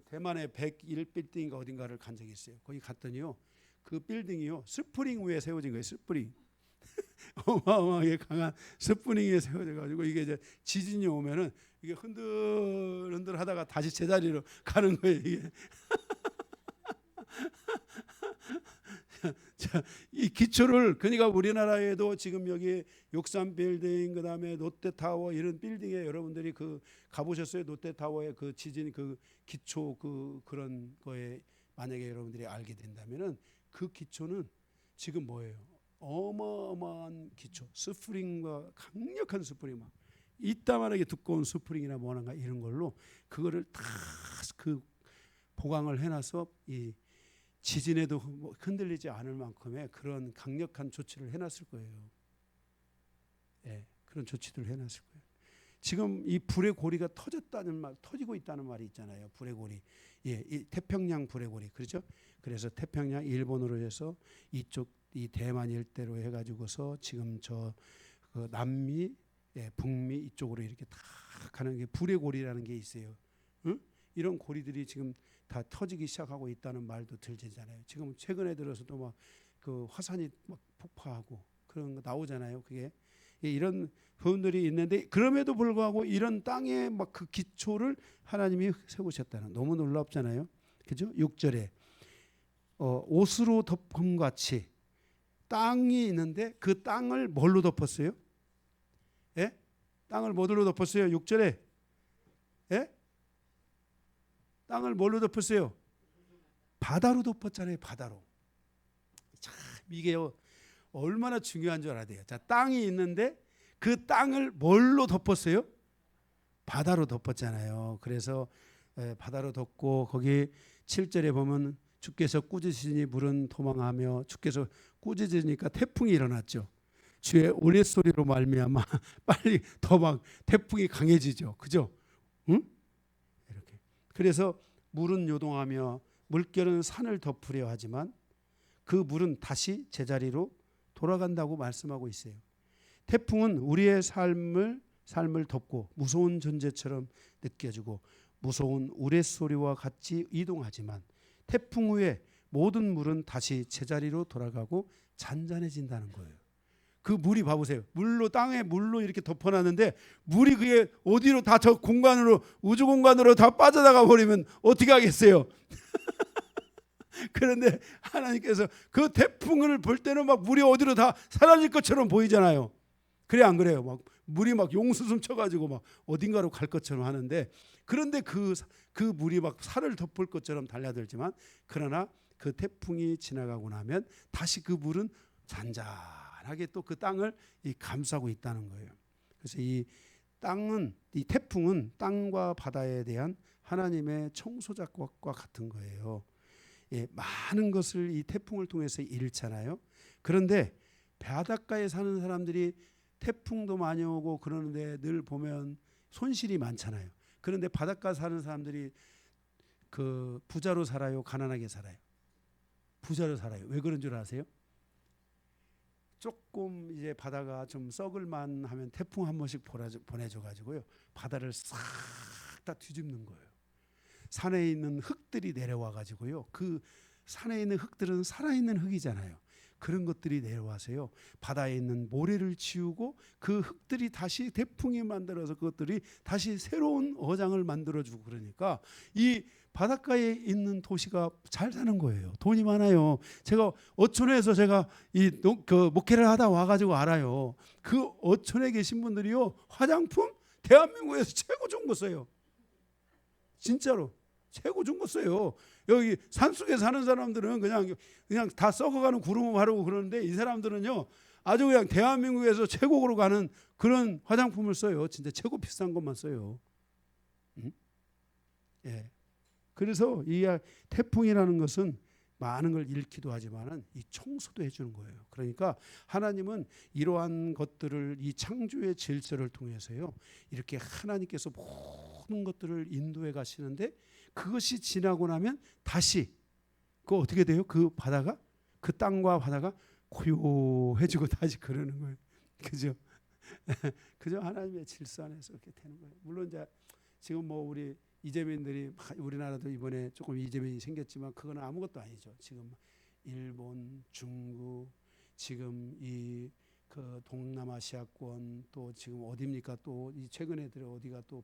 대만의 101빌딩인가 어딘가를 간 적이 있어요. 거기 갔더니요. 그 빌딩이요. 스프링 위에 세워진 거예요. 스프링. 어마어마하게 강한 스프링 위에 세워져 가지고 이게 이제 지진이 오면은 이게 흔들흔들 하다가 다시 제자리로 가는 거예요. 이게. 자, 이 기초를 그러니까 우리나라에도 지금 여기 육삼 빌딩 그다음에 롯데타워 이런 빌딩에 여러분들이 그 가보셨어요? 롯데타워의 그 지진 그 기초 그런 거에 만약에 여러분들이 알게 된다면은 그 기초는 지금 뭐예요? 어마어마한 기초, 스프링과 강력한 스프링 막 이따만하게 두꺼운 스프링이나 뭐나가 이런 걸로 그거를 다 그 보강을 해놔서 이 지진에도 흔들리지 않을 만큼의 그런 강력한 조치를 해놨을 거예요. 그런 조치들을 해놨을 거예요. 지금 이 불의 고리가 터졌다는 말, 터지고 있다는 말이 있잖아요. 불의 고리. 예, 이 태평양 불의 고리. 그렇죠? 그래서 태평양 일본으로 해서 이쪽 이 대만 일대로 해가지고서 지금 저 그 남미, 예, 북미 이쪽으로 이렇게 다 가는 게 불의 고리라는 게 있어요. 응? 이런 고리들이 지금 다 터지기 시작하고 있다는 말도 들리잖아요. 지금 최근에 들어서도 막 그 화산이 막 폭파하고 그런 거 나오잖아요. 그게 이런 부분들이 있는데 그럼에도 불구하고 이런 땅에 막 그 기초를 하나님이 세우셨다는 너무 놀랍잖아요. 그죠? 6절에 옷으로 덮음 같이 땅이 있는데 그 땅을 뭘로 덮었어요? 예? 땅을 뭐로 덮었어요? 6절에 예? 땅을 뭘로 덮었어요? 바다로 덮었잖아요. 바다로. 참 이게 얼마나 중요한 줄 알아야 돼요. 자, 땅이 있는데 그 땅을 뭘로 덮었어요? 바다로 덮었잖아요. 그래서 바다로 덮고 거기 7절에 보면 주께서 꾸짖으시니 물은 도망하며 주께서 꾸짖으니까 태풍이 일어났죠. 주의 우레소리로 말미암아 빨리 더 막 태풍이 강해지죠. 그죠? 응? 이렇게. 그래서 물은 요동하며 물결은 산을 덮으려 하지만 그 물은 다시 제자리로 돌아간다고 말씀하고 있어요. 태풍은 우리의 삶을 덮고 무서운 존재처럼 느껴지고 무서운 우레소리와 같이 이동하지만 태풍 후에 모든 물은 다시 제자리로 돌아가고 잔잔해진다는 거예요. 그 물이 봐보세요. 물로 땅에 물로 이렇게 덮어놨는데 물이 그게 어디로 다 저 공간으로 우주 공간으로 다 빠져나가 버리면 어떻게 하겠어요? 그런데 하나님께서 그 태풍을 볼 때는 막 물이 어디로 다 사라질 것처럼 보이잖아요. 그래 안 그래요? 막 물이 막 용수숨 쳐가지고 막 어딘가로 갈 것처럼 하는데 그런데 그 물이 막 산을 덮을 것처럼 달려들지만 그러나 그 태풍이 지나가고 나면 다시 그 물은 잔잔하게 또 그 땅을 감싸고 있다는 거예요. 그래서 이 태풍은 땅과 바다에 대한 하나님의 청소작과 같은 거예요. 예, 많은 것을 이 태풍을 통해서 잃잖아요. 그런데 바닷가에 사는 사람들이 태풍도 많이 오고 그러는데 늘 보면 손실이 많잖아요. 그런데 바닷가 사는 사람들이 그 부자로 살아요, 가난하게 살아요? 부자로 살아요. 왜 그런 줄 아세요? 조금 이제 바다가 좀 썩을만 하면 태풍 한 번씩 보내줘 가지고요. 바다를 싹 다 뒤집는 거예요. 산에 있는 흙들이 내려와 가지고요. 그 산에 있는 흙들은 살아있는 흙이잖아요. 그런 것들이 내려와서요. 바다에 있는 모래를 치우고 그 흙들이 다시 태풍이 만들어서 그것들이 다시 새로운 어장을 만들어주고 그러니까 이 바닷가에 있는 도시가 잘 사는 거예요. 돈이 많아요. 제가 어촌에서 제가 그 목회를 하다 와가지고 알아요. 그 어촌에 계신 분들이요. 화장품 대한민국에서 최고 좋은 거 써요. 진짜로. 최고 좋은 거 써요. 여기 산속에 사는 사람들은 그냥 다 썩어가는 구름을 바르고 그러는데 이 사람들은요 아주 그냥 대한민국에서 최고로 가는 그런 화장품을 써요. 진짜 최고 비싼 것만 써요. 응? 예. 그래서 이 태풍이라는 것은 많은 걸 잃기도 하지만은 이 청소도 해주는 거예요. 그러니까 하나님은 이러한 것들을 이 창조의 질서를 통해서요 이렇게 하나님께서 모든 것들을 인도해 가시는데 그것이 지나고 나면 다시 그 어떻게 돼요? 그 바다가 그 땅과 바다가 고요해지고 다시 그러는 거예요. 그죠? 그죠? 하나님의 질서 안에서 그렇게 되는 거예요. 물론 이제 지금 뭐 우리 이재민들이 우리나라도 이번에 조금 이재민이 생겼지만 그거는 아무것도 아니죠. 지금 일본, 중국, 지금 이 그 동남아시아권 또 지금 어디입니까? 또 이 최근에 들어 어디가 또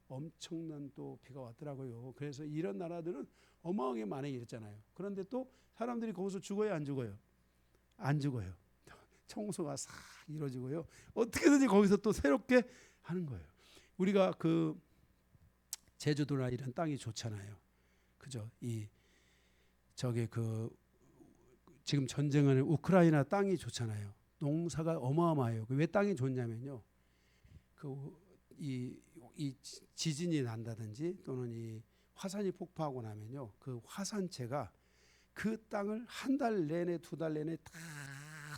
엄청난 또 비가 왔더라고요. 그래서 이런 나라들은 어마어마하게 많이 잃었잖아요. 그런데 또 사람들이 거기서 죽어요, 안 죽어요? 안 죽어요. 청소가 싹 이루어지고요. 어떻게든지 거기서 또 새롭게 하는 거예요. 우리가 그 제주도나 이런 땅이 좋잖아요. 그죠? 저게 지금 전쟁하는 우크라이나 땅이 좋잖아요. 농사가 어마어마해요. 왜 땅이 좋냐면요. 이 지진이 난다든지 또는 이 화산이 폭파하고 나면요. 그 화산재가 그 땅을 한 달 내내 두 달 내내 다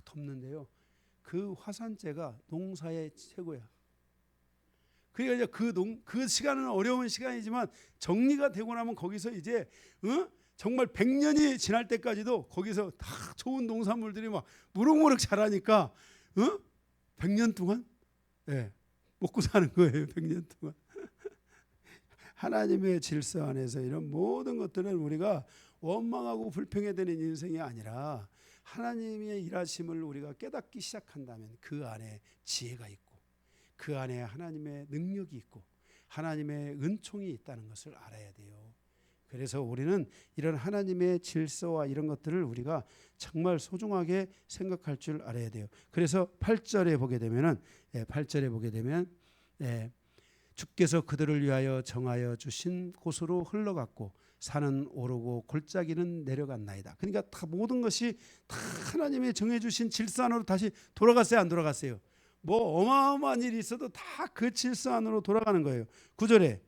덮는데요. 그 화산재가 농사의 최고야. 그러니까 이제 그 시간은 어려운 시간이지만 정리가 되고 나면 거기서 이제 정말 100년이 지날 때까지도 거기서 다 좋은 농산물들이 막 무럭무럭 자라니까 100년 동안 먹고 사는 거예요. 100년 동안. 하나님의 질서 안에서 이런 모든 것들은 우리가 원망하고 불평해되는 인생이 아니라 하나님의 일하심을 우리가 깨닫기 시작한다면 그 안에 지혜가 있고 그 안에 하나님의 능력이 있고 하나님의 은총이 있다는 것을 알아야 돼요. 그래서 우리는 이런 하나님의 질서와 이런 것들을 우리가 정말 소중하게 생각할 줄 알아야 돼요. 그래서 8절에 보게 되면 주께서 그들을 위하여 정하여 주신 곳으로 흘러갔고 산은 오르고 골짜기는 내려갔나이다. 그러니까 다 모든 것이 다 하나님의 정해주신 질서 안으로 다시 돌아갔어요, 안 돌아갔어요? 뭐 어마어마한 일이 있어도 다 그 질서 안으로 돌아가는 거예요. 9절에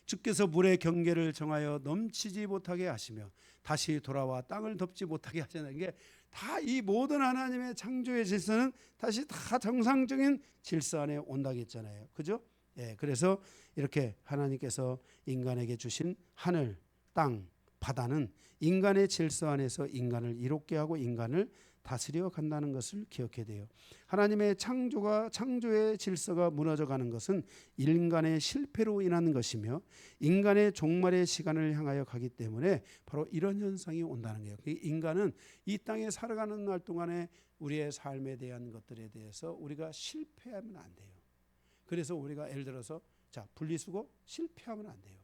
주께서 물의 경계를 정하여 넘치지 못하게 하시며 다시 돌아와 땅을 덮지 못하게 하시는 게 다 이 모든 하나님의 창조의 질서는 다시 다 정상적인 질서 안에 온다고 했잖아요. 그죠? 그래서 이렇게 하나님께서 인간에게 주신 하늘, 땅, 바다는 인간의 질서 안에서 인간을 이롭게 하고 인간을 다스려 간다는 것을 기억해야 돼요. 하나님의 창조의 질서가 무너져가는 것은 인간의 실패로 인한 것이며 인간의 종말의 시간을 향하여 가기 때문에 바로 이런 현상이 온다는 거예요. 인간은 이 땅에 살아가는 날 동안에 우리의 삶에 대한 것들에 대해서 우리가 실패하면 안 돼요. 그래서 우리가 예를 들어서 분리수거 실패하면 안 돼요.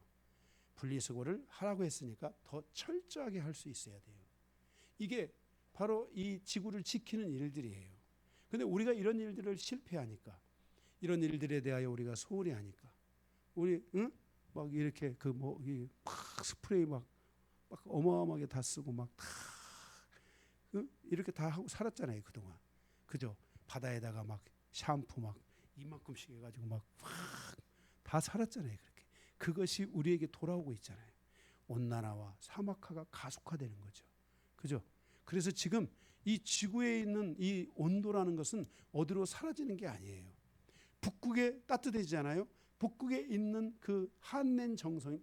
분리수거를 하라고 했으니까 더 철저하게 할 수 있어야 돼요. 이게 바로 이 지구를 지키는 일들이에요. 그런데 우리가 이런 일들을 실패하니까 이런 일들에 대하여 우리가 소홀히 하니까 우리 막 이렇게 막 스프레이 막 어마어마하게 다 쓰고 막 다 이렇게 다 하고 살았잖아요 그동안. 그죠? 바다에다가 막 샴푸 막 이만큼씩 해가지고 막 다 살았잖아요 그렇게. 그것이 우리에게 돌아오고 있잖아요. 온난화와 사막화가 가속화되는 거죠. 그죠? 그래서 지금 이 지구에 있는 이 온도라는 것은 어디로 사라지는 게 아니에요. 북극에 따뜻해지잖아요. 북극에 있는 그 한냉 정성,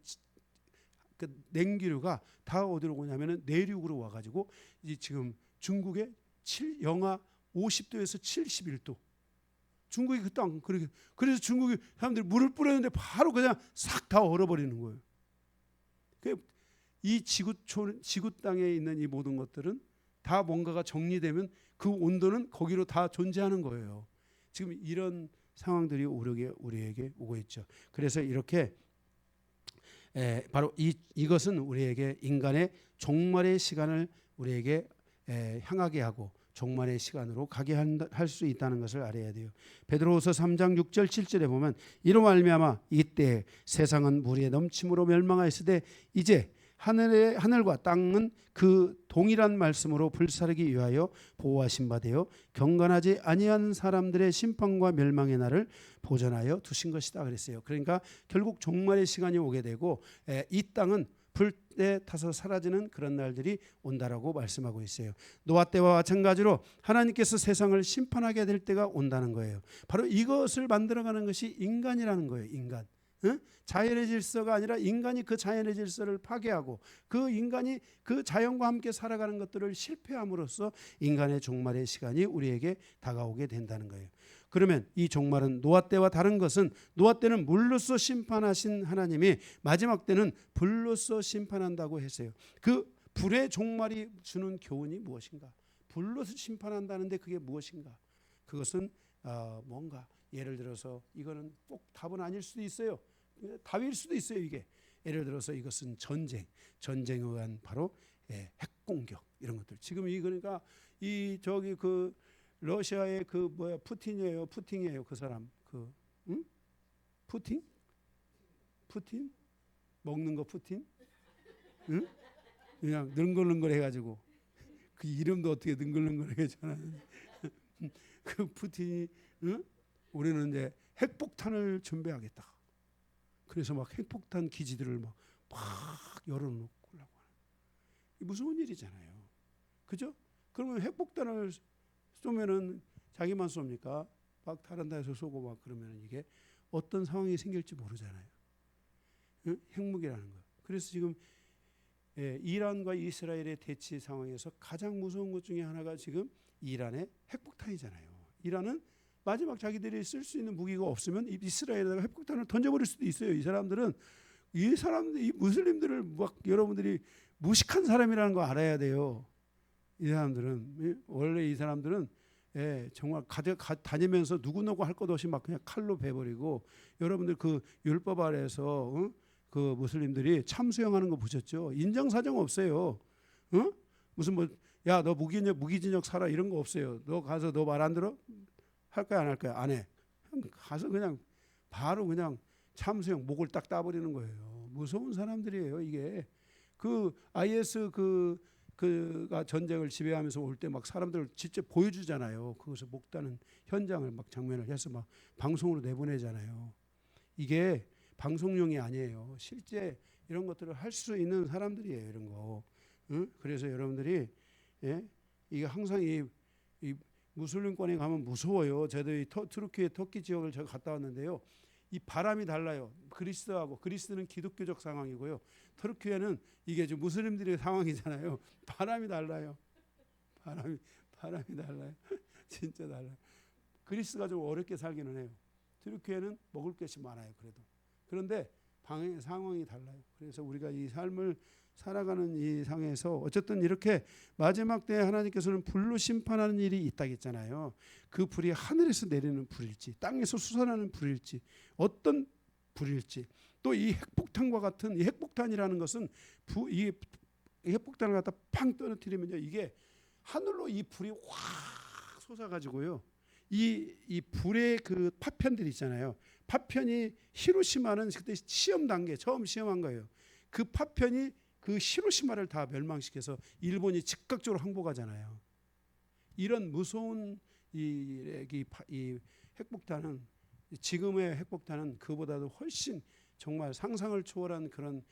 그 냉기류가 다 어디로 오냐면은 내륙으로 와가지고 이 지금 중국에 영하 50도에서 71도. 중국이 그 땅 그렇게 그래서 중국이 사람들이 물을 뿌렸는데 바로 그냥 싹 다 얼어버리는 거예요. 이 지구 땅에 있는 이 모든 것들은 다 뭔가가 정리되면 그 온도는 거기로 다 존재하는 거예요. 지금 이런 상황들이 우리에게 오고 있죠. 그래서 이렇게 바로 이것은 우리에게 인간의 종말의 시간을 우리에게 향하게 하고 종말의 시간으로 가게 할 수 있다는 것을 알아야 돼요. 베드로후서 3장 6절 7절에 보면 이로 말미암아 이때 세상은 물에 넘침으로 멸망하였으되 이제 하늘과 땅은 그 동일한 말씀으로 불사르기 위하여 보호하신 바 되어 경건하지 아니한 사람들의 심판과 멸망의 날을 보전하여 두신 것이다 그랬어요. 그러니까 결국 종말의 시간이 오게 되고 이 땅은 불에 타서 사라지는 그런 날들이 온다라고 말씀하고 있어요. 노아 때와 마찬가지로 하나님께서 세상을 심판하게 될 때가 온다는 거예요. 바로 이것을 만들어가는 것이 인간이라는 거예요. 인간. 자연의 질서가 아니라 인간이 그 자연의 질서를 파괴하고 그 인간이 그 자연과 함께 살아가는 것들을 실패함으로써 인간의 종말의 시간이 우리에게 다가오게 된다는 거예요. 그러면 이 종말은 노아 때와 다른 것은 노아 때는 물로써 심판하신 하나님이 마지막 때는 불로써 심판한다고 했어요. 그 불의 종말이 주는 교훈이 무엇인가? 불로서 심판한다는데 그게 무엇인가? 그것은 뭔가 예를 들어서 이거는 꼭 답은 아닐 수도 있어요. 답일 수도 있어요. 이게 예를 들어서 이것은 전쟁에 의한 바로 핵공격 이런 것들. 지금 그러니까 그 러시아의 푸틴이에요 그 사람 푸틴 먹는 거 푸틴 그냥 능글능글 해가지고 그 이름도 어떻게 능글능글하게 전하는지 그 푸틴이 우리는 이제 핵폭탄을 준비하겠다. 그래서 막 핵폭탄 기지들을 막 열어놓으려고 하는. 무서운 일이잖아요. 그죠? 그러면 핵폭탄을 쏘면은 자기만 쏩니까? 막 다른 데서 쏘고 막 그러면 이게 어떤 상황이 생길지 모르잖아요. 응? 핵무기라는 거. 그래서 지금 이란과 이스라엘의 대치 상황에서 가장 무서운 것 중에 하나가 지금 이란의 핵폭탄이잖아요. 이란은 마지막 자기들이 쓸 수 있는 무기가 없으면 이스라엘에다가 핵폭탄을 던져버릴 수도 있어요. 이 무슬림들을 막 여러분들이 무식한 사람이라는 거 알아야 돼요. 이 사람들은 원래 이 사람들은 정말 다니면서 누구누구 할 것 없이 막 그냥 칼로 베버리고 여러분들 그 율법 아래에서 그 무슬림들이 참수형하는 거 보셨죠? 인정사정 없어요. 무슨 뭐 야 너 무기징역 살아 이런 거 없어요. 너 가서 너 말 안 들어? 할 거야 안 할 거야? 안 해. 가서 그냥 바로 그냥 참수형 목을 딱 따버리는 거예요. 무서운 사람들이에요. 이게 그 IS 그가 전쟁을 지배하면서 올 때 막 사람들 직접 보여주잖아요. 그것을 목 따는 현장을 막 장면을 해서 막 방송으로 내보내잖아요. 이게 방송용이 아니에요. 실제 이런 것들을 할 수 있는 사람들이에요. 이런 거. 그래서 여러분들이 이게 항상 이 무슬림권에 가면 무서워요. 저도 이 투르키의 터키 지역을 제가 갔다 왔는데요. 이 바람이 달라요. 그리스는 기독교적 상황이고요. 터키에는 이게 좀 무슬림들의 상황이잖아요. 바람이 달라요. 바람이 달라요. 진짜 달라요. 그리스가 좀 어렵게 살기는 해요. 터키에는 먹을 것이 많아요. 그런데 상황이 달라요. 그래서 우리가 이 삶을 살아가는 이 상에서 어쨌든 이렇게 마지막 때에 하나님께서는 불로 심판하는 일이 있다겠잖아요. 그 불이 하늘에서 내리는 불일지 땅에서 솟아나는 불일지 어떤 불일지 또 이 핵폭탄과 같은 이 핵폭탄이라는 것은 이 핵폭탄을 갖다 팡 떨어뜨리면요 이게 하늘로 이 불이 확 솟아가지고요 이 불의 그 파편들이 있잖아요. 파편이 히로시마는 그때 시험 단계 처음 시험한 거예요. 그 파편이 그 히로시마를 다 멸망시켜서 일본이 즉각적으로 항복하잖아요. 이런 무서운 이 핵폭탄은 지금의 핵폭탄은 그보다도 훨씬 정말 상상을 초월한 그런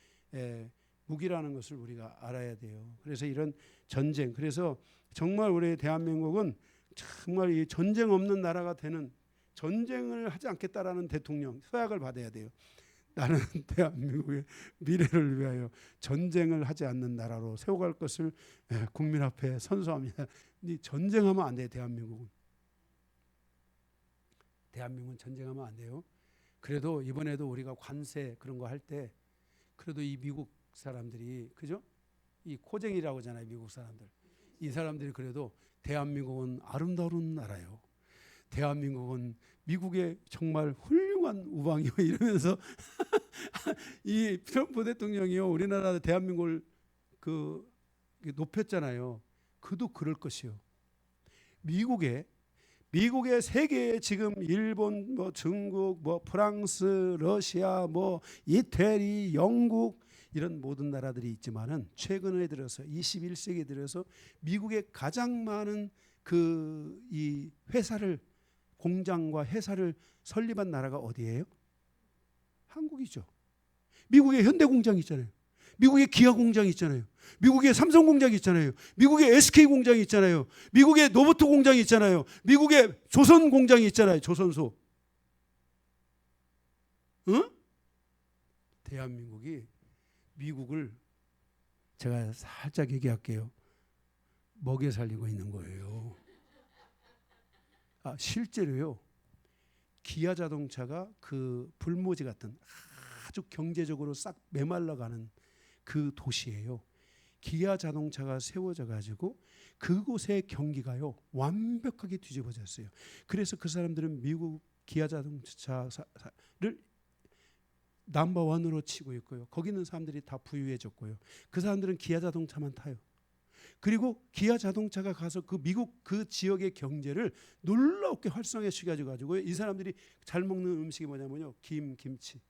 무기라는 것을 우리가 알아야 돼요. 그래서 이런 전쟁, 그래서 정말 우리 대한민국은 정말 이 전쟁 없는 나라가 되는 전쟁을 하지 않겠다라는 대통령 서약을 받아야 돼요. 나는 대한민국의 미래를 위하여 전쟁을 하지 않는 나라로 세워갈 것을 국민 앞에 선서합니다. 전쟁하면 안 돼요. 대한민국은 전쟁하면 안 돼요. 그래도 이번에도 우리가 관세 그런 거 할 때 그래도 이 미국 사람들이 그죠? 이 코쟁이라고 하잖아요. 미국 사람들. 이 사람들이 그래도 대한민국은 아름다운 나라예요. 대한민국은 미국의 정말 훌륭한 우방이요 이러면서 이 트럼프 대통령이요 우리나라 대한민국을 그 높였잖아요. 그도 그럴 것이요. 미국의 세계에 지금 일본 뭐 중국 뭐 프랑스 러시아 뭐 이태리 영국 이런 모든 나라들이 있지만은 최근에 들어서 21세기에 들어서 미국의 가장 많은 그 이 공장과 회사를 설립한 나라가 어디예요? 한국이죠. 미국의 현대 공장이 있잖아요. 미국의 기아 공장이 있잖아요. 미국의 삼성 공장이 있잖아요. 미국의 SK 공장이 있잖아요. 미국의 노보트 공장이 있잖아요. 미국의 조선 공장이 있잖아요. 조선소. 응? 대한민국이 미국을 제가 살짝 얘기할게요. 먹여 살리고 있는 거예요. 실제로요. 기아 자동차가 그 불모지 같은 아주 경제적으로 싹 메말라가는 그 도시예요. 기아 자동차가 세워져 가지고 그곳의 경기가요 완벽하게 뒤집어졌어요. 그래서 그 사람들은 미국 기아 자동차를 넘버원으로 치고 있고요. 거기 있는 사람들이 다 부유해졌고요. 그 사람들은 기아 자동차만 타요. 그리고 기아 자동차가 가서 그 미국 그 지역의 경제를 놀랍게 활성화시켜가지고 이 사람들이 잘 먹는 음식이 뭐냐면요 김치.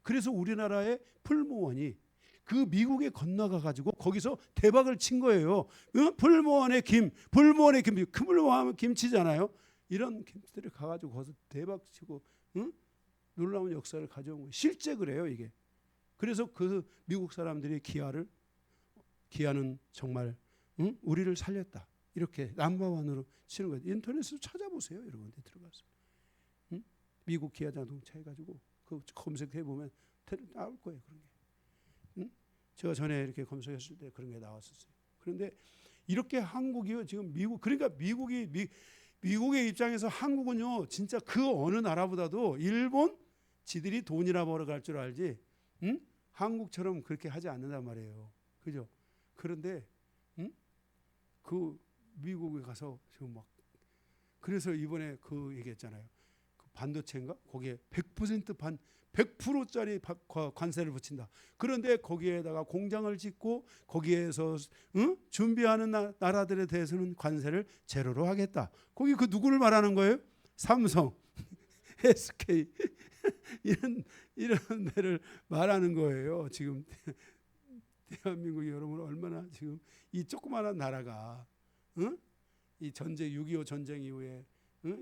그래서 우리나라의 풀무원이 그 미국에 건너가 가지고 거기서 대박을 친 거예요. 풀무원의 풀무원의 김치잖아요. 이런 김치들을 가가지고 거기서 대박 치고 놀라운 역사를 가져온 거예요. 실제 그래요 이게. 그래서 그 미국 사람들이 기아는 정말 우리를 살렸다. 이렇게 넘버원으로 치는 거예요. 인터넷으로 찾아보세요. 여러분 들어가서. 응? 미국 기아 자동차 해가지고 그 검색해 보면 나올 거예요. 그런 게. 응? 제가 전에 이렇게 검색했을 때 그런 게 나왔었어요. 그런데 이렇게 한국이요 지금 미국 그러니까 미국의 입장에서 한국은요 진짜 그 어느 나라보다도 일본 지들이 돈이나 벌어갈 줄 알지, 응? 한국처럼 그렇게 하지 않는단 말이에요. 그죠? 그런데 그 미국에 가서 지금 막 그래서 이번에 그 얘기했잖아요. 그 반도체인가 거기에 100%짜리 관세를 붙인다. 그런데 거기에다가 공장을 짓고 거기에서 준비하는 나라들에 대해서는 관세를 제로로 하겠다. 거기 그 누구를 말하는 거예요? 삼성, SK 이런 데를 말하는 거예요. 지금 대한민국이 여러분 얼마나 지금 이 조그마한 나라가 이 전쟁 6.25 전쟁 이후에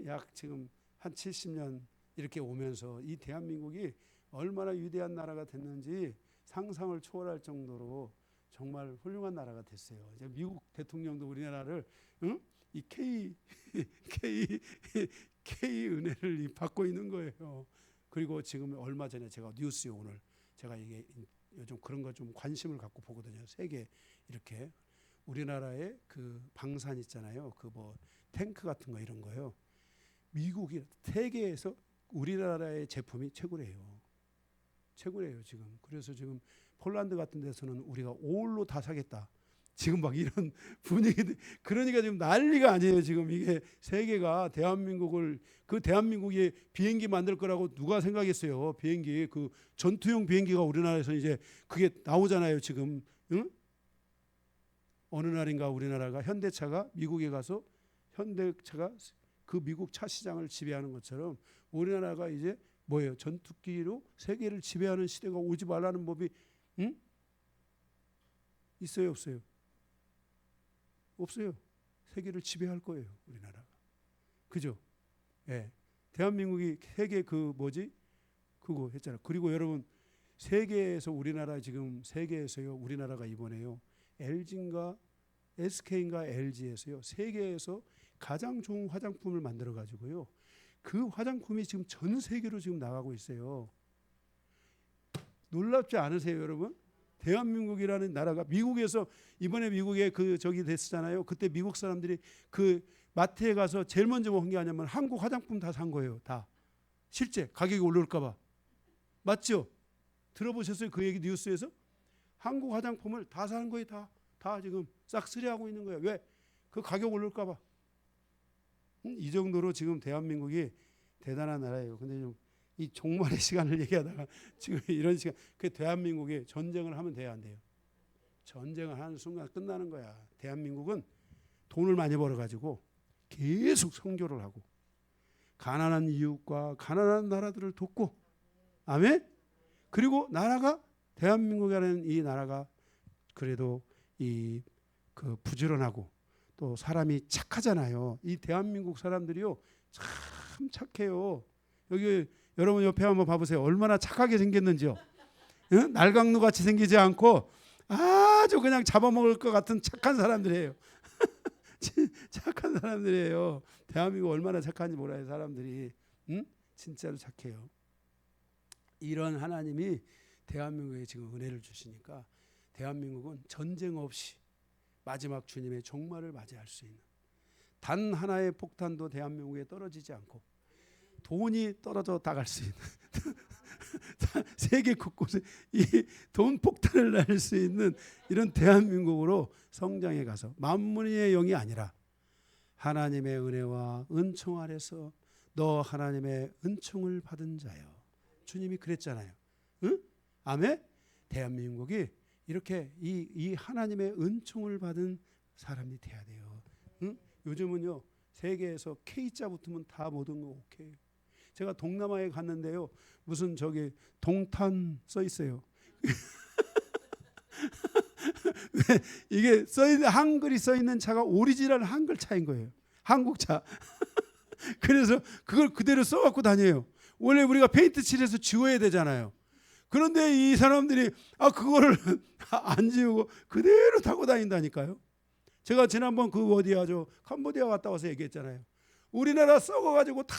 약 지금 한 70년 이렇게 오면서 이 대한민국이 얼마나 위대한 나라가 됐는지 상상을 초월할 정도로 정말 훌륭한 나라가 됐어요. 이제 미국 대통령도 우리나라를 이 K 은혜를 받고 있는 거예요. 그리고 지금 얼마 전에 제가 뉴스에 오늘 제가 이게 요즘 그런 거 좀 관심을 갖고 보거든요. 세계 이렇게 우리나라의 그 방산 있잖아요. 그 뭐 탱크 같은 거 이런 거요. 미국이 세계에서 우리나라의 제품이 최고래요. 최고래요 지금. 그래서 지금 폴란드 같은 데서는 우리가 올로 다 사겠다. 지금 막 이런 분위기들. 그러니까 지금 난리가 아니에요. 지금 이게 세계가 대한민국을 그 대한민국이 비행기 만들 거라고 누가 생각했어요. 비행기 그 전투용 비행기가 우리나라에서 이제 그게 나오잖아요. 지금 어느 날인가 우리나라가 현대차가 미국에 가서 현대차가 그 미국 차 시장을 지배하는 것처럼 우리나라가 이제 뭐예요? 전투기로 세계를 지배하는 시대가 오지 말라는 법이 있어요, 없어요? 없어요. 세계를 지배할 거예요, 우리나라가. 그죠? 예. 대한민국이 세계 그 뭐지? 그거 했잖아요. 그리고 여러분 세계에서 우리나라 지금 세계에서요, 우리나라가 이번에요. LG인가 SK인가 LG에서요. 세계에서 가장 좋은 화장품을 만들어 가지고요. 그 화장품이 지금 전 세계로 지금 나가고 있어요. 놀랍지 않으세요, 여러분? 대한민국이라는 나라가 미국에서 이번에 미국에 그 저기 됐잖아요. 그때 미국 사람들이 그 마트에 가서 제일 먼저 본 게 아니면 한국 화장품 다 산 거예요. 다. 실제 가격이 올라올까 봐. 맞죠? 들어보셨어요? 그 얘기 뉴스에서? 한국 화장품을 다 사는 거예요. 다 지금 싹쓸이하고 있는 거예요. 왜? 그 가격 올라올까 봐. 이 정도로 지금 대한민국이 대단한 나라예요. 근데 좀 이 종말의 시간을 얘기하다가 지금 이런 시간, 그 대한민국이 전쟁을 하면 돼야 안 돼요? 전쟁을 하는 순간 끝나는 거야. 대한민국은 돈을 많이 벌어가지고 계속 선교를 하고 가난한 이웃과 가난한 나라들을 돕고, 아멘. 그리고 나라가 대한민국이라는 이 나라가 그래도 이 그 부지런하고 또 사람이 착하잖아요. 이 대한민국 사람들이요 참 착해요. 여기 여러분 옆에 한번 봐보세요. 얼마나 착하게 생겼는지요. 응? 날강루 같이 생기지 않고 아주 그냥 잡아먹을 것 같은 착한 사람들이에요. 착한 사람들이에요. 대한민국 얼마나 착한지 몰라요. 사람들이. 응? 진짜로 착해요. 이런 하나님이 대한민국에 지금 은혜를 주시니까 대한민국은 전쟁 없이 마지막 주님의 종말을 맞이할 수 있는, 단 하나의 폭탄도 대한민국에 떨어지지 않고 돈이 떨어져 나갈 수 있는 세계 곳곳에 이 돈 폭탄을 날 수 있는 이런 대한민국으로 성장해 가서 만문의 영이 아니라 하나님의 은혜와 은총 아래서 너 하나님의 은총을 받은 자여. 주님이 그랬잖아요. 응? 아멘? 대한민국이 이렇게 이 하나님의 은총을 받은 사람이 돼야 돼요. 응? 요즘은요 세계에서 K자 붙으면 다 모든 거 오케이. 제가 동남아에 갔는데요, 무슨 저기 동탄 써 있어요. 이게 써 있는 한글이 써 있는 차가 오리지널 한글 차인 거예요. 한국 차. 그래서 그걸 그대로 써갖고 다녀요. 원래 우리가 페인트 칠해서 지워야 되잖아요. 그런데 이 사람들이 그거를 안 지우고 그대로 타고 다닌다니까요. 제가 지난번 그 어디야 저 캄보디아 갔다 와서 얘기했잖아요. 우리나라 썩어가지고 다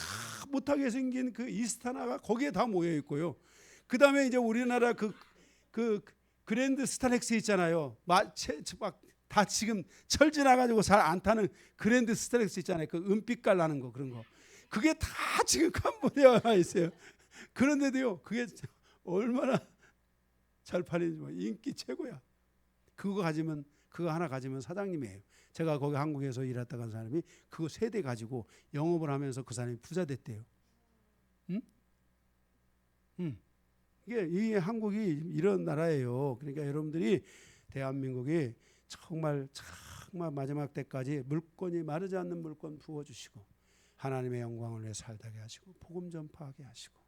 못하게 생긴 그 이스타나가 거기에 다 모여 있고요. 그 다음에 이제 우리나라 그 그랜드 스타렉스 있잖아요. 막 다 지금 철 지나가지고 잘 안 타는 그랜드 스타렉스 있잖아요. 그 은빛깔 나는 거 그런 거. 그게 다 지금 캄보디아에 있어요. 그런데도요, 그게 얼마나 잘 팔리는지 뭐 인기 최고야. 그거 하나 가지면 사장님이에요. 제가 거기 한국에서 일했다 간 사람이 그거 3대 가지고 영업을 하면서 그 사람이 부자 됐대요. 응? 이게 이 한국이 이런 나라예요. 그러니까 여러분들이 대한민국이 정말 마지막 때까지 물건이 마르지 않는 물건 부어주시고 하나님의 영광을 위해 살게 하시고 복음 전파하게 하시고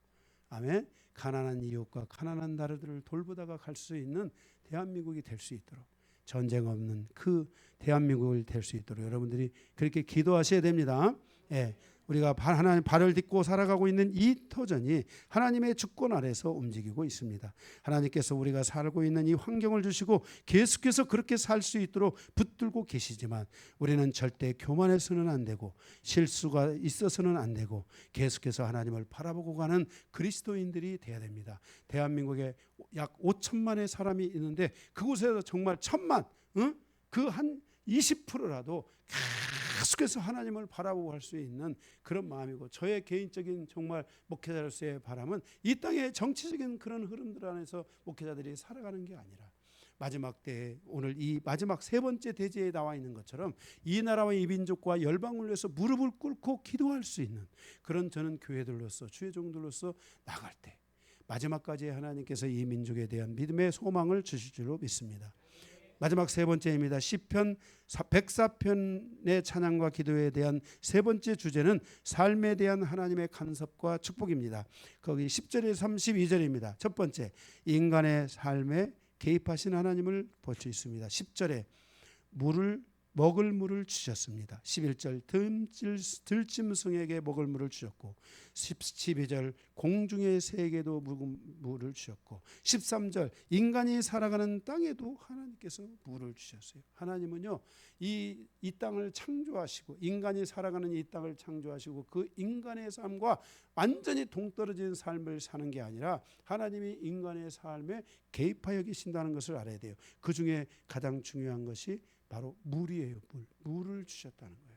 아멘. 가난한 이웃과 가난한 나라들을 돌보다가 갈 수 있는 대한민국이 될 수 있도록 전쟁 없는 그 대한민국이 될 수 있도록 여러분들이 그렇게 기도하셔야 됩니다. 예. 우리가 하나님 발을 딛고 살아가고 있는 이 터전이 하나님의 주권 아래서 움직이고 있습니다. 하나님께서 우리가 살고 있는 이 환경을 주시고 계속해서 그렇게 살 수 있도록 붙들고 계시지만 우리는 절대 교만해서는 안 되고 실수가 있어서는 안 되고 계속해서 하나님을 바라보고 가는 그리스도인들이 돼야 됩니다. 대한민국에 약 5천만의 사람이 있는데 그곳에서 정말 1,000만 그 한 20%라도 계속해서 하나님을 바라보고 할 수 있는 그런 마음이고 저의 개인적인 정말 목회자로서의 바람은 이 땅의 정치적인 그런 흐름들 안에서 목회자들이 살아가는 게 아니라 마지막 때에 오늘 이 마지막 3번째 대제에 나와 있는 것처럼 이 나라와 이 민족과 열방을 위해서 무릎을 꿇고 기도할 수 있는 그런 저는 교회들로서 주의 종들로서 나갈 때 마지막까지 하나님께서 이 민족에 대한 믿음의 소망을 주실 줄로 믿습니다. 마지막 3번째입니다. 시편 104편의 찬양과 기도에 대한 3번째 주제는 삶에 대한 하나님의 간섭과 축복입니다. 거기 10절에서 32절입니다. 첫 번째, 인간의 삶에 개입하신 하나님을 볼 수 있습니다. 10절에 먹을 물을 주셨습니다. 11절 들짐승에게 먹을 물을 주셨고 12절 공중의 새에게도 물을 주셨고 13절 인간이 살아가는 땅에도 하나님께서 물을 주셨어요. 하나님은요 이 땅을 창조하시고 인간이 살아가는 이 땅을 창조하시고 그 인간의 삶과 완전히 동떨어진 삶을 사는 게 아니라 하나님이 인간의 삶에 개입하여 계신다는 것을 알아야 돼요. 그 중에 가장 중요한 것이 바로 물이에요. 물을 주셨다는 거예요.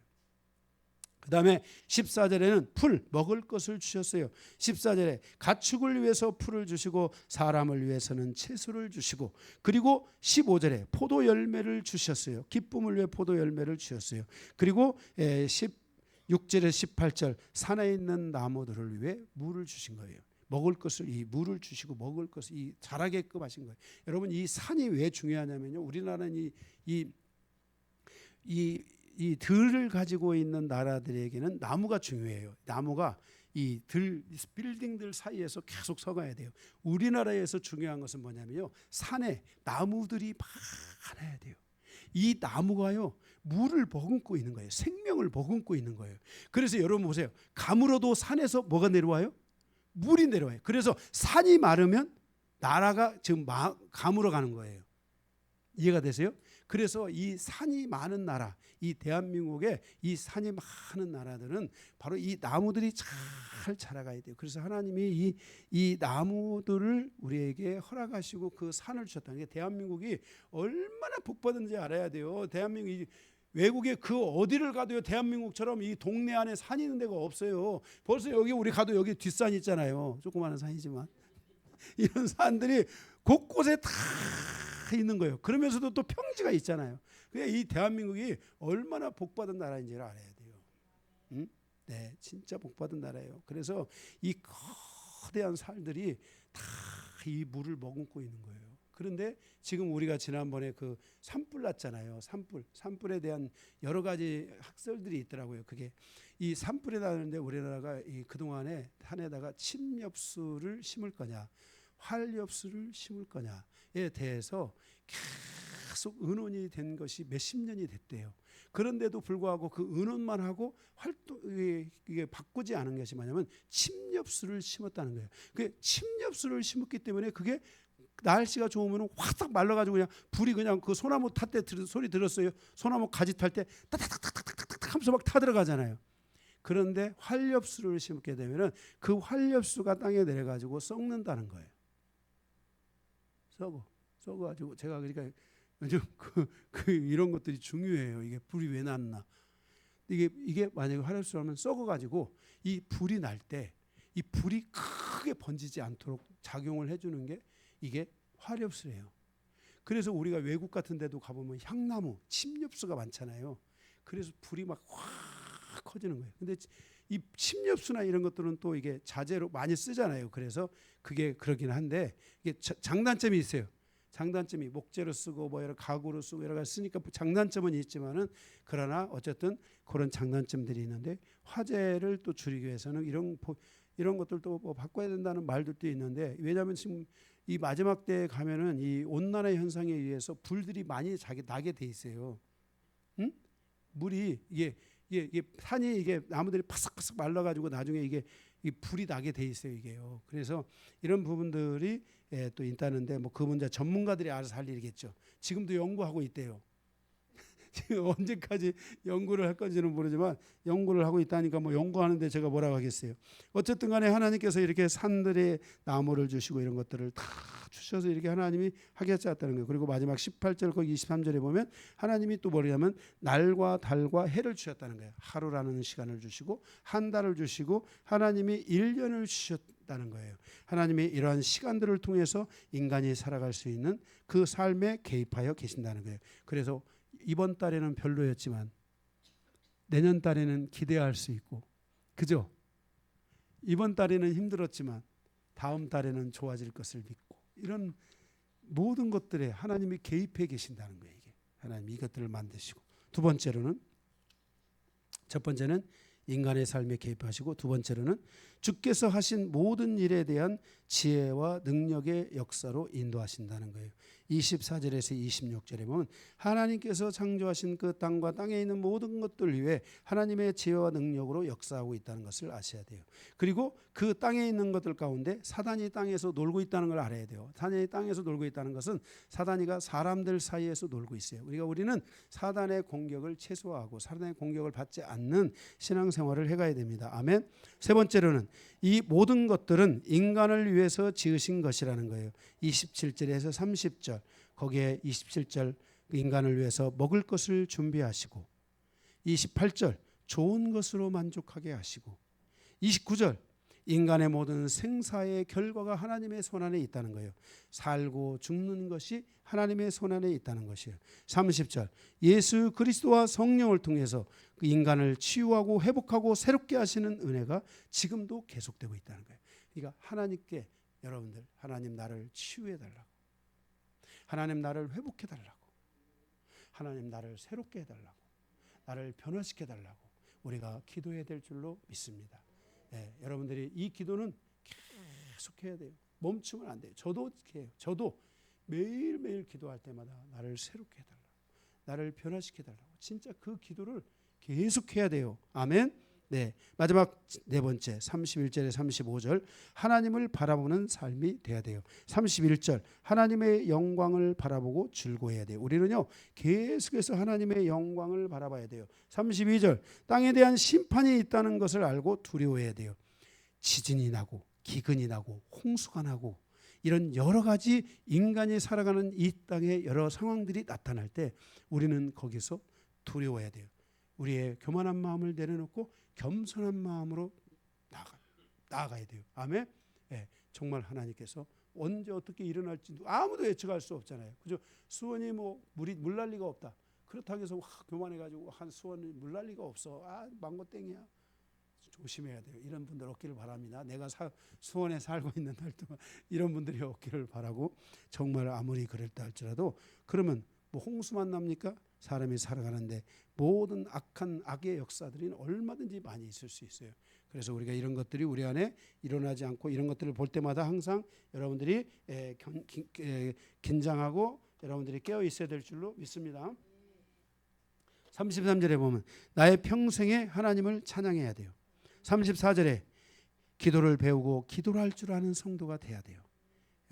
그 다음에 14절에는 먹을 것을 주셨어요. 14절에 가축을 위해서 풀을 주시고 사람을 위해서는 채소를 주시고 그리고 15절에 포도 열매를 주셨어요. 기쁨을 위해 포도 열매를 주셨어요. 그리고 16절에 18절 산에 있는 나무들을 위해 물을 주신 거예요. 먹을 것을 이 물을 주시고 먹을 것을 이 자라게끔 하신 거예요. 여러분 이 산이 왜 중요하냐면요. 우리나라는 이 들을 가지고 있는 나라들에게는 나무가 중요해요. 나무가 이 빌딩들 사이에서 계속 서가야 돼요. 우리나라에서 중요한 것은 뭐냐면요. 산에 나무들이 많아야 돼요. 이 나무가요. 물을 머금고 있는 거예요. 생명을 머금고 있는 거예요. 그래서 여러분 보세요. 가물어도 산에서 뭐가 내려와요? 물이 내려와요. 그래서 산이 마르면 나라가 지금 가물어 가는 거예요. 이해가 되세요? 그래서 이 산이 많은 나라, 이 대한민국에 이 산이 많은 나라들은 바로 이 나무들이 잘 자라가야 돼요. 그래서 하나님이 이 나무들을 우리에게 허락하시고 그 산을 주셨다는 게 대한민국이 얼마나 복받은지 알아야 돼요. 대한민국이 외국에 그 어디를 가도요 대한민국처럼 이 동네 안에 산이 있는 데가 없어요. 벌써 우리 가도 여기 뒷산 있잖아요. 조그마한 산이지만 이런 산들이 곳곳에 다 있는 거예요. 그러면서도 또 평지가 있잖아요. 이 대한민국이 얼마나 복받은 나라인지를 알아야 돼요. 응? 네, 진짜 복받은 나라예요. 그래서 이 거대한 산들이 다 이 물을 머금고 있는 거예요. 그런데 지금 우리가 지난번에 그 산불 났잖아요. 산불에 대한 여러 가지 학설들이 있더라고요. 그게 이 산불이 나는데 우리나라가 그 동안에 산에다가 침엽수를 심을 거냐, 활엽수를 심을 거냐에 대해서 계속 의논이 된 것이 몇십 년이 됐대요. 그런데도 불구하고 그 의논만 하고 이게 바꾸지 않은 것이 뭐냐면 침엽수를 심었다는 거예요. 그 침엽수를 심었기 때문에 그게 날씨가 좋으면 확딱 말라가지고 그냥 불이 그냥 그 소나무 탈 때 소리 들었어요. 소나무 가지 탈 때 따닥닥닥닥닥 하면서 막 타들어가잖아요. 그런데 활엽수를 심게 되면은 그 활엽수가 땅에 내려가지고 썩는다는 거예요. 썩어가지고 제가 그러니까 요즘 이런 것들이 중요해요. 이게 불이 왜 났나? 이게 만약에 활엽수라면 썩어가지고 이 불이 날 때 이 불이 크게 번지지 않도록 작용을 해주는 게 이게 활엽수예요. 그래서 우리가 외국 같은 데도 가보면 향나무, 침엽수가 많잖아요. 그래서 불이 막 확 커지는 거예요. 근데 이 침엽수나 이런 것들은 또 이게 자재로 많이 쓰잖아요. 그래서 그게 그러긴 한데 이게 장단점이 있어요. 장단점이 목재로 쓰고 뭐 여러 가구로 쓰고 여러 가지 쓰니까 장단점은 있지만은 그러나 어쨌든 그런 장단점들이 있는데 화재를 또 줄이기 위해서는 이런 것들도 뭐 바꿔야 된다는 말들도 있는데 왜냐하면 지금 이 마지막 때에 가면은 이 온난화 현상에 의해서 불들이 많이 나게 돼 있어요. 응? 물이 이게 산이 이게 나무들이 파삭파삭 말라가지고 나중에 이게 이 불이 나게 돼 있어요 이게요. 그래서 이런 부분들이 또 있다는데 뭐 그 문제 전문가들이 알아서 할 일이겠죠. 지금도 연구하고 있대요. 지금 언제까지 연구를 할 건지는 모르지만 연구를 하고 있다니까 뭐 연구하는데 제가 뭐라고 하겠어요. 어쨌든 간에 하나님께서 이렇게 산들의 나무를 주시고 이런 것들을 다 주셔서 이렇게 하나님이 하겠다는 거예요. 그리고 마지막 18절 거기 23절에 보면 하나님이 또 뭐냐면 날과 달과 해를 주셨다는 거예요. 하루라는 시간을 주시고 한 달을 주시고 하나님이 1년을 주셨다는 거예요. 하나님이 이러한 시간들을 통해서 인간이 살아갈 수 있는 그 삶에 개입하여 계신다는 거예요. 그래서 이번 달에는 별로였지만 내년 달에는 기대할 수 있고, 그죠? 이번 달에는 힘들었지만 다음 달에는 좋아질 것을 믿고, 이런 모든 것들에 하나님이 개입해 계신다는 거예요. 이게 하나님이 이것들을 만드시고, 첫 번째는 인간의 삶에 개입하시고, 두 번째로는 주께서 하신 모든 일에 대한 지혜와 능력의 역사로 인도하신다는 거예요. 24절에서 26절에 보면 하나님께서 창조하신 그 땅과 땅에 있는 모든 것들 위에 하나님의 지혜와 능력으로 역사하고 있다는 것을 아셔야 돼요. 그리고 그 땅에 있는 것들 가운데 사단이 땅에서 놀고 있다는 걸 알아야 돼요. 사단이 땅에서 놀고 있다는 것은 사단이가 사람들 사이에서 놀고 있어요. 우리는 사단의 공격을 최소화하고 사단의 공격을 받지 않는 신앙생활을 해가야 됩니다. 아멘. 세 번째로는 이 모든 것들은 인간을 위해서 지으신 것이라는 거예요. 27절에서 30절 거기에 27절 인간을 위해서 먹을 것을 준비하시고, 28절 좋은 것으로 만족하게 하시고, 29절 인간의 모든 생사의 결과가 하나님의 손안에 있다는 거예요. 살고 죽는 것이 하나님의 손안에 있다는 것이에요. 30절 예수 그리스도와 성령을 통해서 그 인간을 치유하고 회복하고 새롭게 하시는 은혜가 지금도 계속되고 있다는 거예요. 그러니까 하나님께 여러분들 하나님 나를 치유해 달라고, 하나님 나를 회복해 달라고, 하나님 나를 새롭게 해달라고, 나를 변화시켜 달라고 우리가 기도해야 될 줄로 믿습니다. 여러분들이 이 기도는 계속 해야 돼요. 멈추면 안 돼요. 저도 해요. 저도 매일매일 기도할 때마다 나를 새롭게 해달라고, 나를 변화시켜 달라고 진짜 그 기도를 계속 해야 돼요. 아멘. 네, 마지막 네 번째 31절에 35절 하나님을 바라보는 삶이 돼야 돼요. 31절 하나님의 영광을 바라보고 즐거워해야 돼요. 우리는요 계속해서 하나님의 영광을 바라봐야 돼요. 32절 땅에 대한 심판이 있다는 것을 알고 두려워해야 돼요. 지진이 나고 기근이 나고 홍수가 나고 이런 여러 가지 인간이 살아가는 이 땅의 여러 상황들이 나타날 때 우리는 거기서 두려워해야 돼요. 우리의 교만한 마음을 내려놓고 겸손한 마음으로 나아가야 돼요. 아멘. 정말 하나님께서 언제 어떻게 일어날지 아무도 예측할 수 없잖아요. 그죠? 수원이 뭐 물 날 리가 없다. 그렇다고 해서 교만해가지고 한 수원이 물 날 리가 없어. 망고 땡이야. 조심해야 돼요. 이런 분들 없기를 바랍니다. 내가 수원에 살고 있는 날 동안 이런 분들이 없기를 바라고, 정말 아무리 그랬다 할지라도 그러면 뭐 홍수만 납니까? 사람이 살아가는데 모든 악의 역사들이 얼마든지 많이 있을 수 있어요. 그래서 우리가 이런 것들이 우리 안에 일어나지 않고 이런 것들을 볼 때마다 항상 여러분들이 긴장하고 여러분들이 깨어 있어야 될 줄로 믿습니다. 33절에 보면 나의 평생에 하나님을 찬양해야 돼요. 34절에 기도를 배우고 기도를 할 줄 아는 성도가 돼야 돼요.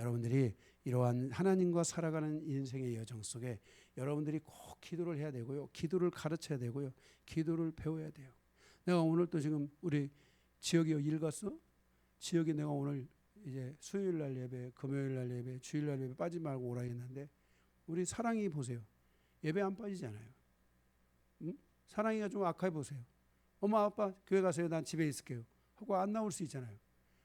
여러분들이 이러한 하나님과 살아가는 인생의 여정 속에 여러분들이 꼭 기도를 해야 되고요. 기도를 가르쳐야 되고요. 기도를 배워야 돼요. 내가 오늘 또 지금 우리 지역이 일 갔어? 지역에 내가 오늘 이제 수요일 날 예배, 금요일 날 예배, 주일 날 예배 빠지지 말고 오라 했는데 우리 사랑이 보세요. 예배 안 빠지잖아요. 응? 사랑이가 좀 악해 보세요. 엄마 아빠 교회 가세요. 난 집에 있을게요. 하고 안 나올 수 있잖아요.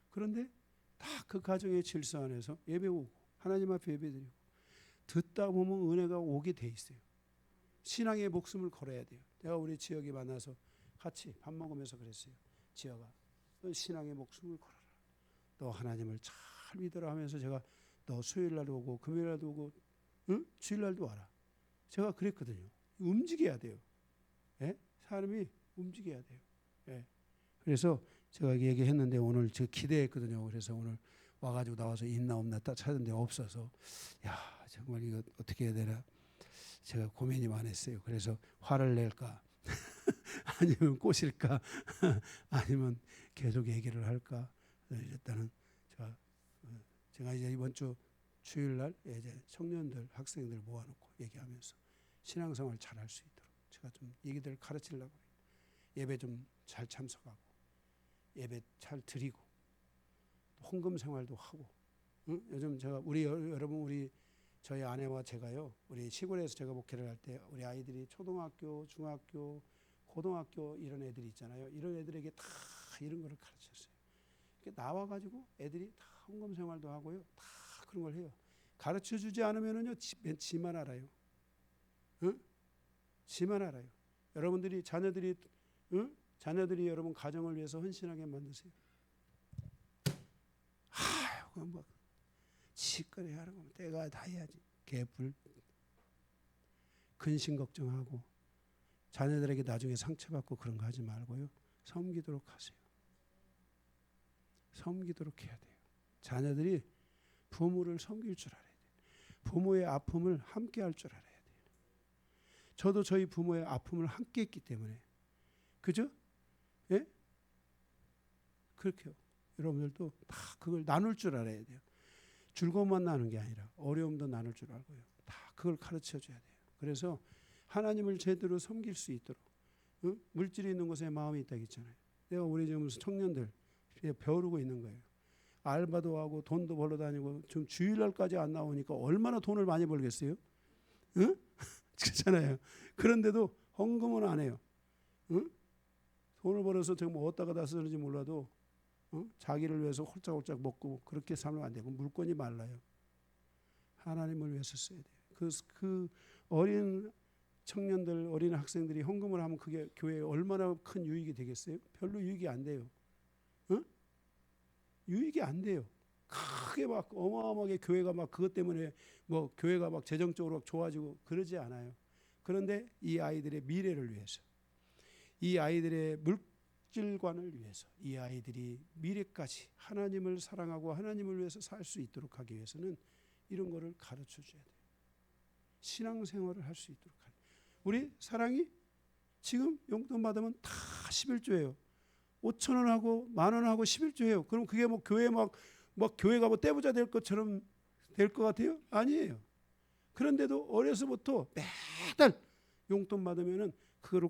그런데 다 그 가정의 질서 안에서 예배 오고 하나님 앞에 예배 드리고 듣다 보면 은혜가 오게 돼 있어요. 신앙의 목숨을 걸어야 돼요. 내가 우리 지역에 만나서 같이 밥 먹으면서 그랬어요. 지역아, 너 신앙의 목숨을 걸어라. 너 하나님을 잘 믿으라 하면서 제가 너 수요일 날도 오고 금요일 날도 오고 응? 주일 날도 와라. 제가 그랬거든요. 움직여야 돼요. 예? 사람이 움직여야 돼요. 예. 그래서 제가 얘기했는데 오늘 제가 기대했거든요. 그래서 오늘 와가지고 나와서 있나 없나 딱 찾았는데 없어서 야 정말 이거 어떻게 해야 되나 제가 고민이 많았어요. 그래서 화를 낼까 아니면 꼬실까 아니면 계속 얘기를 할까 일단은 제가 이제 이번 주 주일날 이제 청년들 학생들 모아놓고 얘기하면서 신앙생활 잘할 수 있도록 제가 좀 얘기들 가르치려고 해요. 예배 좀 잘 참석하고 예배 잘 드리고 헌금 생활도 하고 응? 요즘 제가 우리 여러분 우리 저희 아내와 제가요 우리 시골에서 제가 목회를 할 때 우리 아이들이 초등학교, 중학교, 고등학교 이런 애들이 있잖아요. 이런 애들에게 다 이런 거를 가르쳤어요. 나와가지고 애들이 다 헌금 생활도 하고요. 다 그런 걸 해요. 가르쳐주지 않으면은요 지만 알아요. 응? 지만 알아요. 여러분들이 자녀들이 응? 자녀들이 여러분 가정을 위해서 헌신하게 만드세요. 아유, 막 시끄러워 하는 거 내가 다 해야지. 개불 근심 걱정하고 자녀들에게 나중에 상처받고 그런 거 하지 말고요. 섬기도록 하세요. 섬기도록 해야 돼요. 자녀들이 부모를 섬길 줄 알아야 돼요. 부모의 아픔을 함께 할 줄 알아야 돼요. 저도 저희 부모의 아픔을 함께 했기 때문에 그죠? 예? 그렇게요. 여러분들도 다 그걸 나눌 줄 알아야 돼요. 즐거움만 나누는 게 아니라 어려움도 나눌 줄 알고요. 다 그걸 가르쳐 줘야 돼요. 그래서 하나님을 제대로 섬길 수 있도록 응? 물질이 있는 곳에 마음이 있다고 했잖아요. 내가 우리 지금 청년들 배우르고 있는 거예요. 알바도 하고 돈도 벌러 다니고 지금 주일날까지 안 나오니까 얼마나 돈을 많이 벌겠어요? 응? 그렇잖아요. 그런데도 헌금은 안 해요. 응? 돈을 벌어서 정말 어디다가 다 쓰는지 몰라도 자기를 위해서 홀짝홀짝 먹고 그렇게 살면 안 되고 물건이 말라요. 하나님을 위해서 써야 돼요. 그 어린 청년들, 어린 학생들이 헌금을 하면 그게 교회에 얼마나 큰 유익이 되겠어요? 별로 유익이 안 돼요. 응? 유익이 안 돼요. 크게 막 어마어마하게 교회가 막 그것 때문에 뭐 교회가 막 재정적으로 좋아지고 그러지 않아요. 그런데 이 아이들의 미래를 위해서 이 아이들의 물질관을 위해서 이 아이들이 미래까지 하나님을 사랑하고 하나님을 위해서 살 수 있도록 하기 위해서는 이런 거를 가르쳐 줘야 돼요. 신앙생활을 할 수 있도록 하는. 우리 사랑이 지금 용돈 받으면 다 11조예요. 5,000원하고 10,000원하고 11조예요. 그럼 그게 뭐 교회 막 교회가 뭐 떼부자 될 것처럼 될 것 같아요? 아니에요. 그런데도 어려서부터 매달 용돈 받으면은 그거를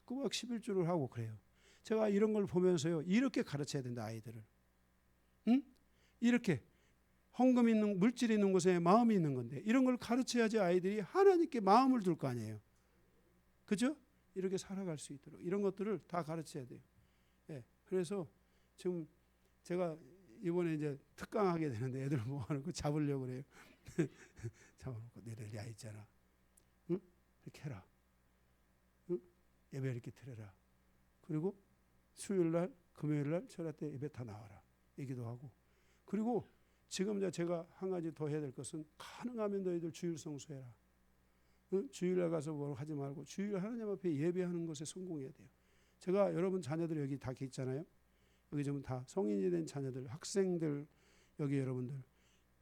꼬박 11조를 하고 그래요. 제가 이런 걸 보면서요. 이렇게 가르쳐야 된다 아이들을. 응? 이렇게 헌금 있는 물질이 있는 곳에 마음이 있는 건데 이런 걸 가르쳐야지 아이들이 하나님께 마음을 둘 거 아니에요. 그죠? 이렇게 살아갈 수 있도록 이런 것들을 다 가르쳐야 돼요. 예. 그래서 지금 제가 이번에 이제 특강하게 되는데 애들 모아놓고 잡으려고 그래요. 잡아놓고 너희들 야 있잖아. 응? 이렇게 해라. 응? 예배 이렇게 드려라. 그리고 수요일날 금요일날 철야 때 예배 다 나와라. 얘기도 하고. 그리고 지금 제가 한 가지 더 해야 될 것은 가능하면 너희들 주일 성수해라. 응? 주일날 가서 뭘 하지 말고 주일 하나님 앞에 예배하는 것에 성공해야 돼요. 제가 여러분 자녀들 여기 다 있잖아요. 여기 좀 다 성인이 된 자녀들, 학생들 여기 여러분들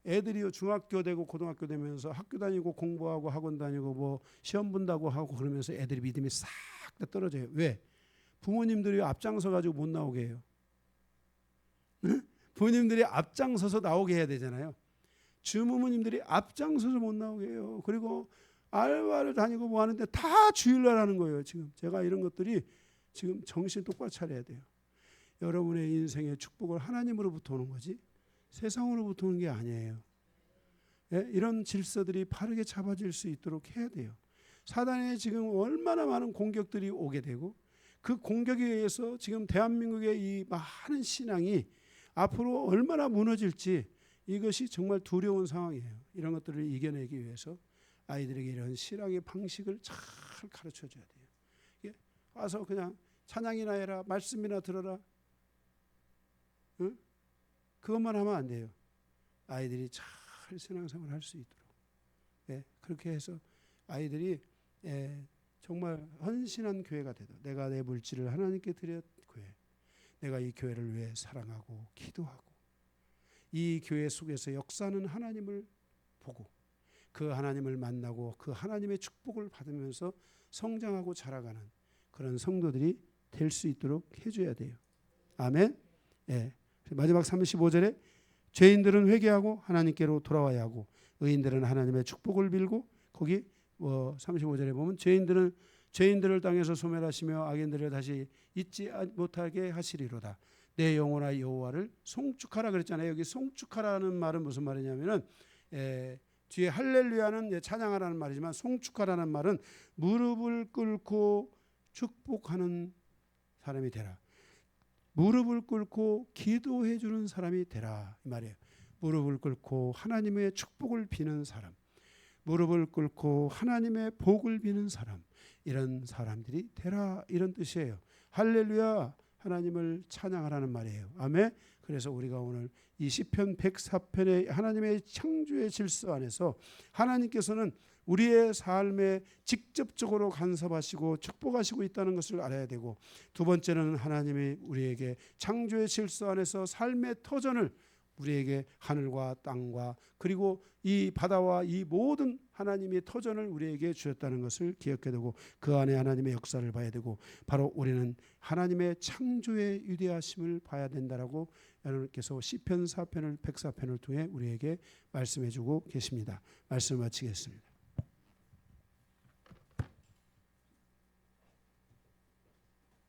애들이요 중학교 되고 고등학교 되면서 학교 다니고 공부하고 학원 다니고 뭐 시험 본다고 하고 그러면서 애들이 믿음이 싹 다 떨어져요. 왜? 부모님들이 앞장서 가지고 못 나오게 해요. 응? 부모님들이 앞장서서 나오게 해야 되잖아요. 주무모님들이 앞장서서 못 나오게 해요. 그리고 알바를 다니고 뭐 하는데 다 주일날 하는 거예요. 지금 제가 이런 것들이 지금 정신 똑바로 차려야 돼요. 여러분의 인생의 축복을 하나님으로부터 오는 거지 세상으로부터 오는 게 아니에요. 예? 이런 질서들이 바르게 잡아질 수 있도록 해야 돼요. 사단의 지금 얼마나 많은 공격들이 오게 되고 그 공격에 의해서 지금 대한민국의 이 많은 신앙이 앞으로 얼마나 무너질지 이것이 정말 두려운 상황이에요. 이런 것들을 이겨내기 위해서 아이들에게 이런 신앙의 방식을 잘 가르쳐 줘야 돼요. 예? 와서 그냥 찬양이나 해라, 말씀이나 들어라. 응? 그것만 하면 안 돼요. 아이들이 잘 신앙생활을 할 수 있도록. 예? 그렇게 해서 아이들이 정말 헌신한 교회가 되도 내가 내 물질을 하나님께 드려 교회. 내가 이 교회를 위해 사랑하고 기도하고 이 교회 속에서 역사하는 하나님을 보고 그 하나님을 만나고 그 하나님의 축복을 받으면서 성장하고 자라가는 그런 성도들이 될 수 있도록 해줘야 돼요. 아멘. 예. 마지막 35절에 죄인들은 회개하고 하나님께로 돌아와야 하고 의인들은 하나님의 축복을 빌고 거기 35절에 보면 죄인들을 땅에서 소멸하시며 악인들을 다시 잊지 못하게 하시리로다. 내 영혼아 여호와를 송축하라 그랬잖아요. 여기 송축하라는 말은 무슨 말이냐면은 뒤에 할렐루야는 찬양하라는 말이지만 송축하라는 말은 무릎을 꿇고 축복하는 사람이 되라. 무릎을 꿇고 기도해 주는 사람이 되라 이 말이에요. 무릎을 꿇고 하나님의 축복을 비는 사람, 무릎을 꿇고 하나님의 복을 비는 사람, 이런 사람들이 되라 이런 뜻이에요. 할렐루야 하나님을 찬양하라는 말이에요. 아멘. 그래서 우리가 오늘 이 시편 104편의 하나님의 창조의 질서 안에서 하나님께서는 우리의 삶에 직접적으로 간섭하시고 축복하시고 있다는 것을 알아야 되고, 두 번째는 하나님이 우리에게 창조의 질서 안에서 삶의 터전을 우리에게 하늘과 땅과 그리고 이 바다와 이 모든 하나님의 터전을 우리에게 주셨다는 것을 기억해야 되고, 그 안에 하나님의 역사를 봐야 되고, 바로 우리는 하나님의 창조의 위대하심을 봐야 된다라고 여러분께서 시편 4편을 104편을 통해 우리에게 말씀해 주고 계십니다. 말씀 마치겠습니다.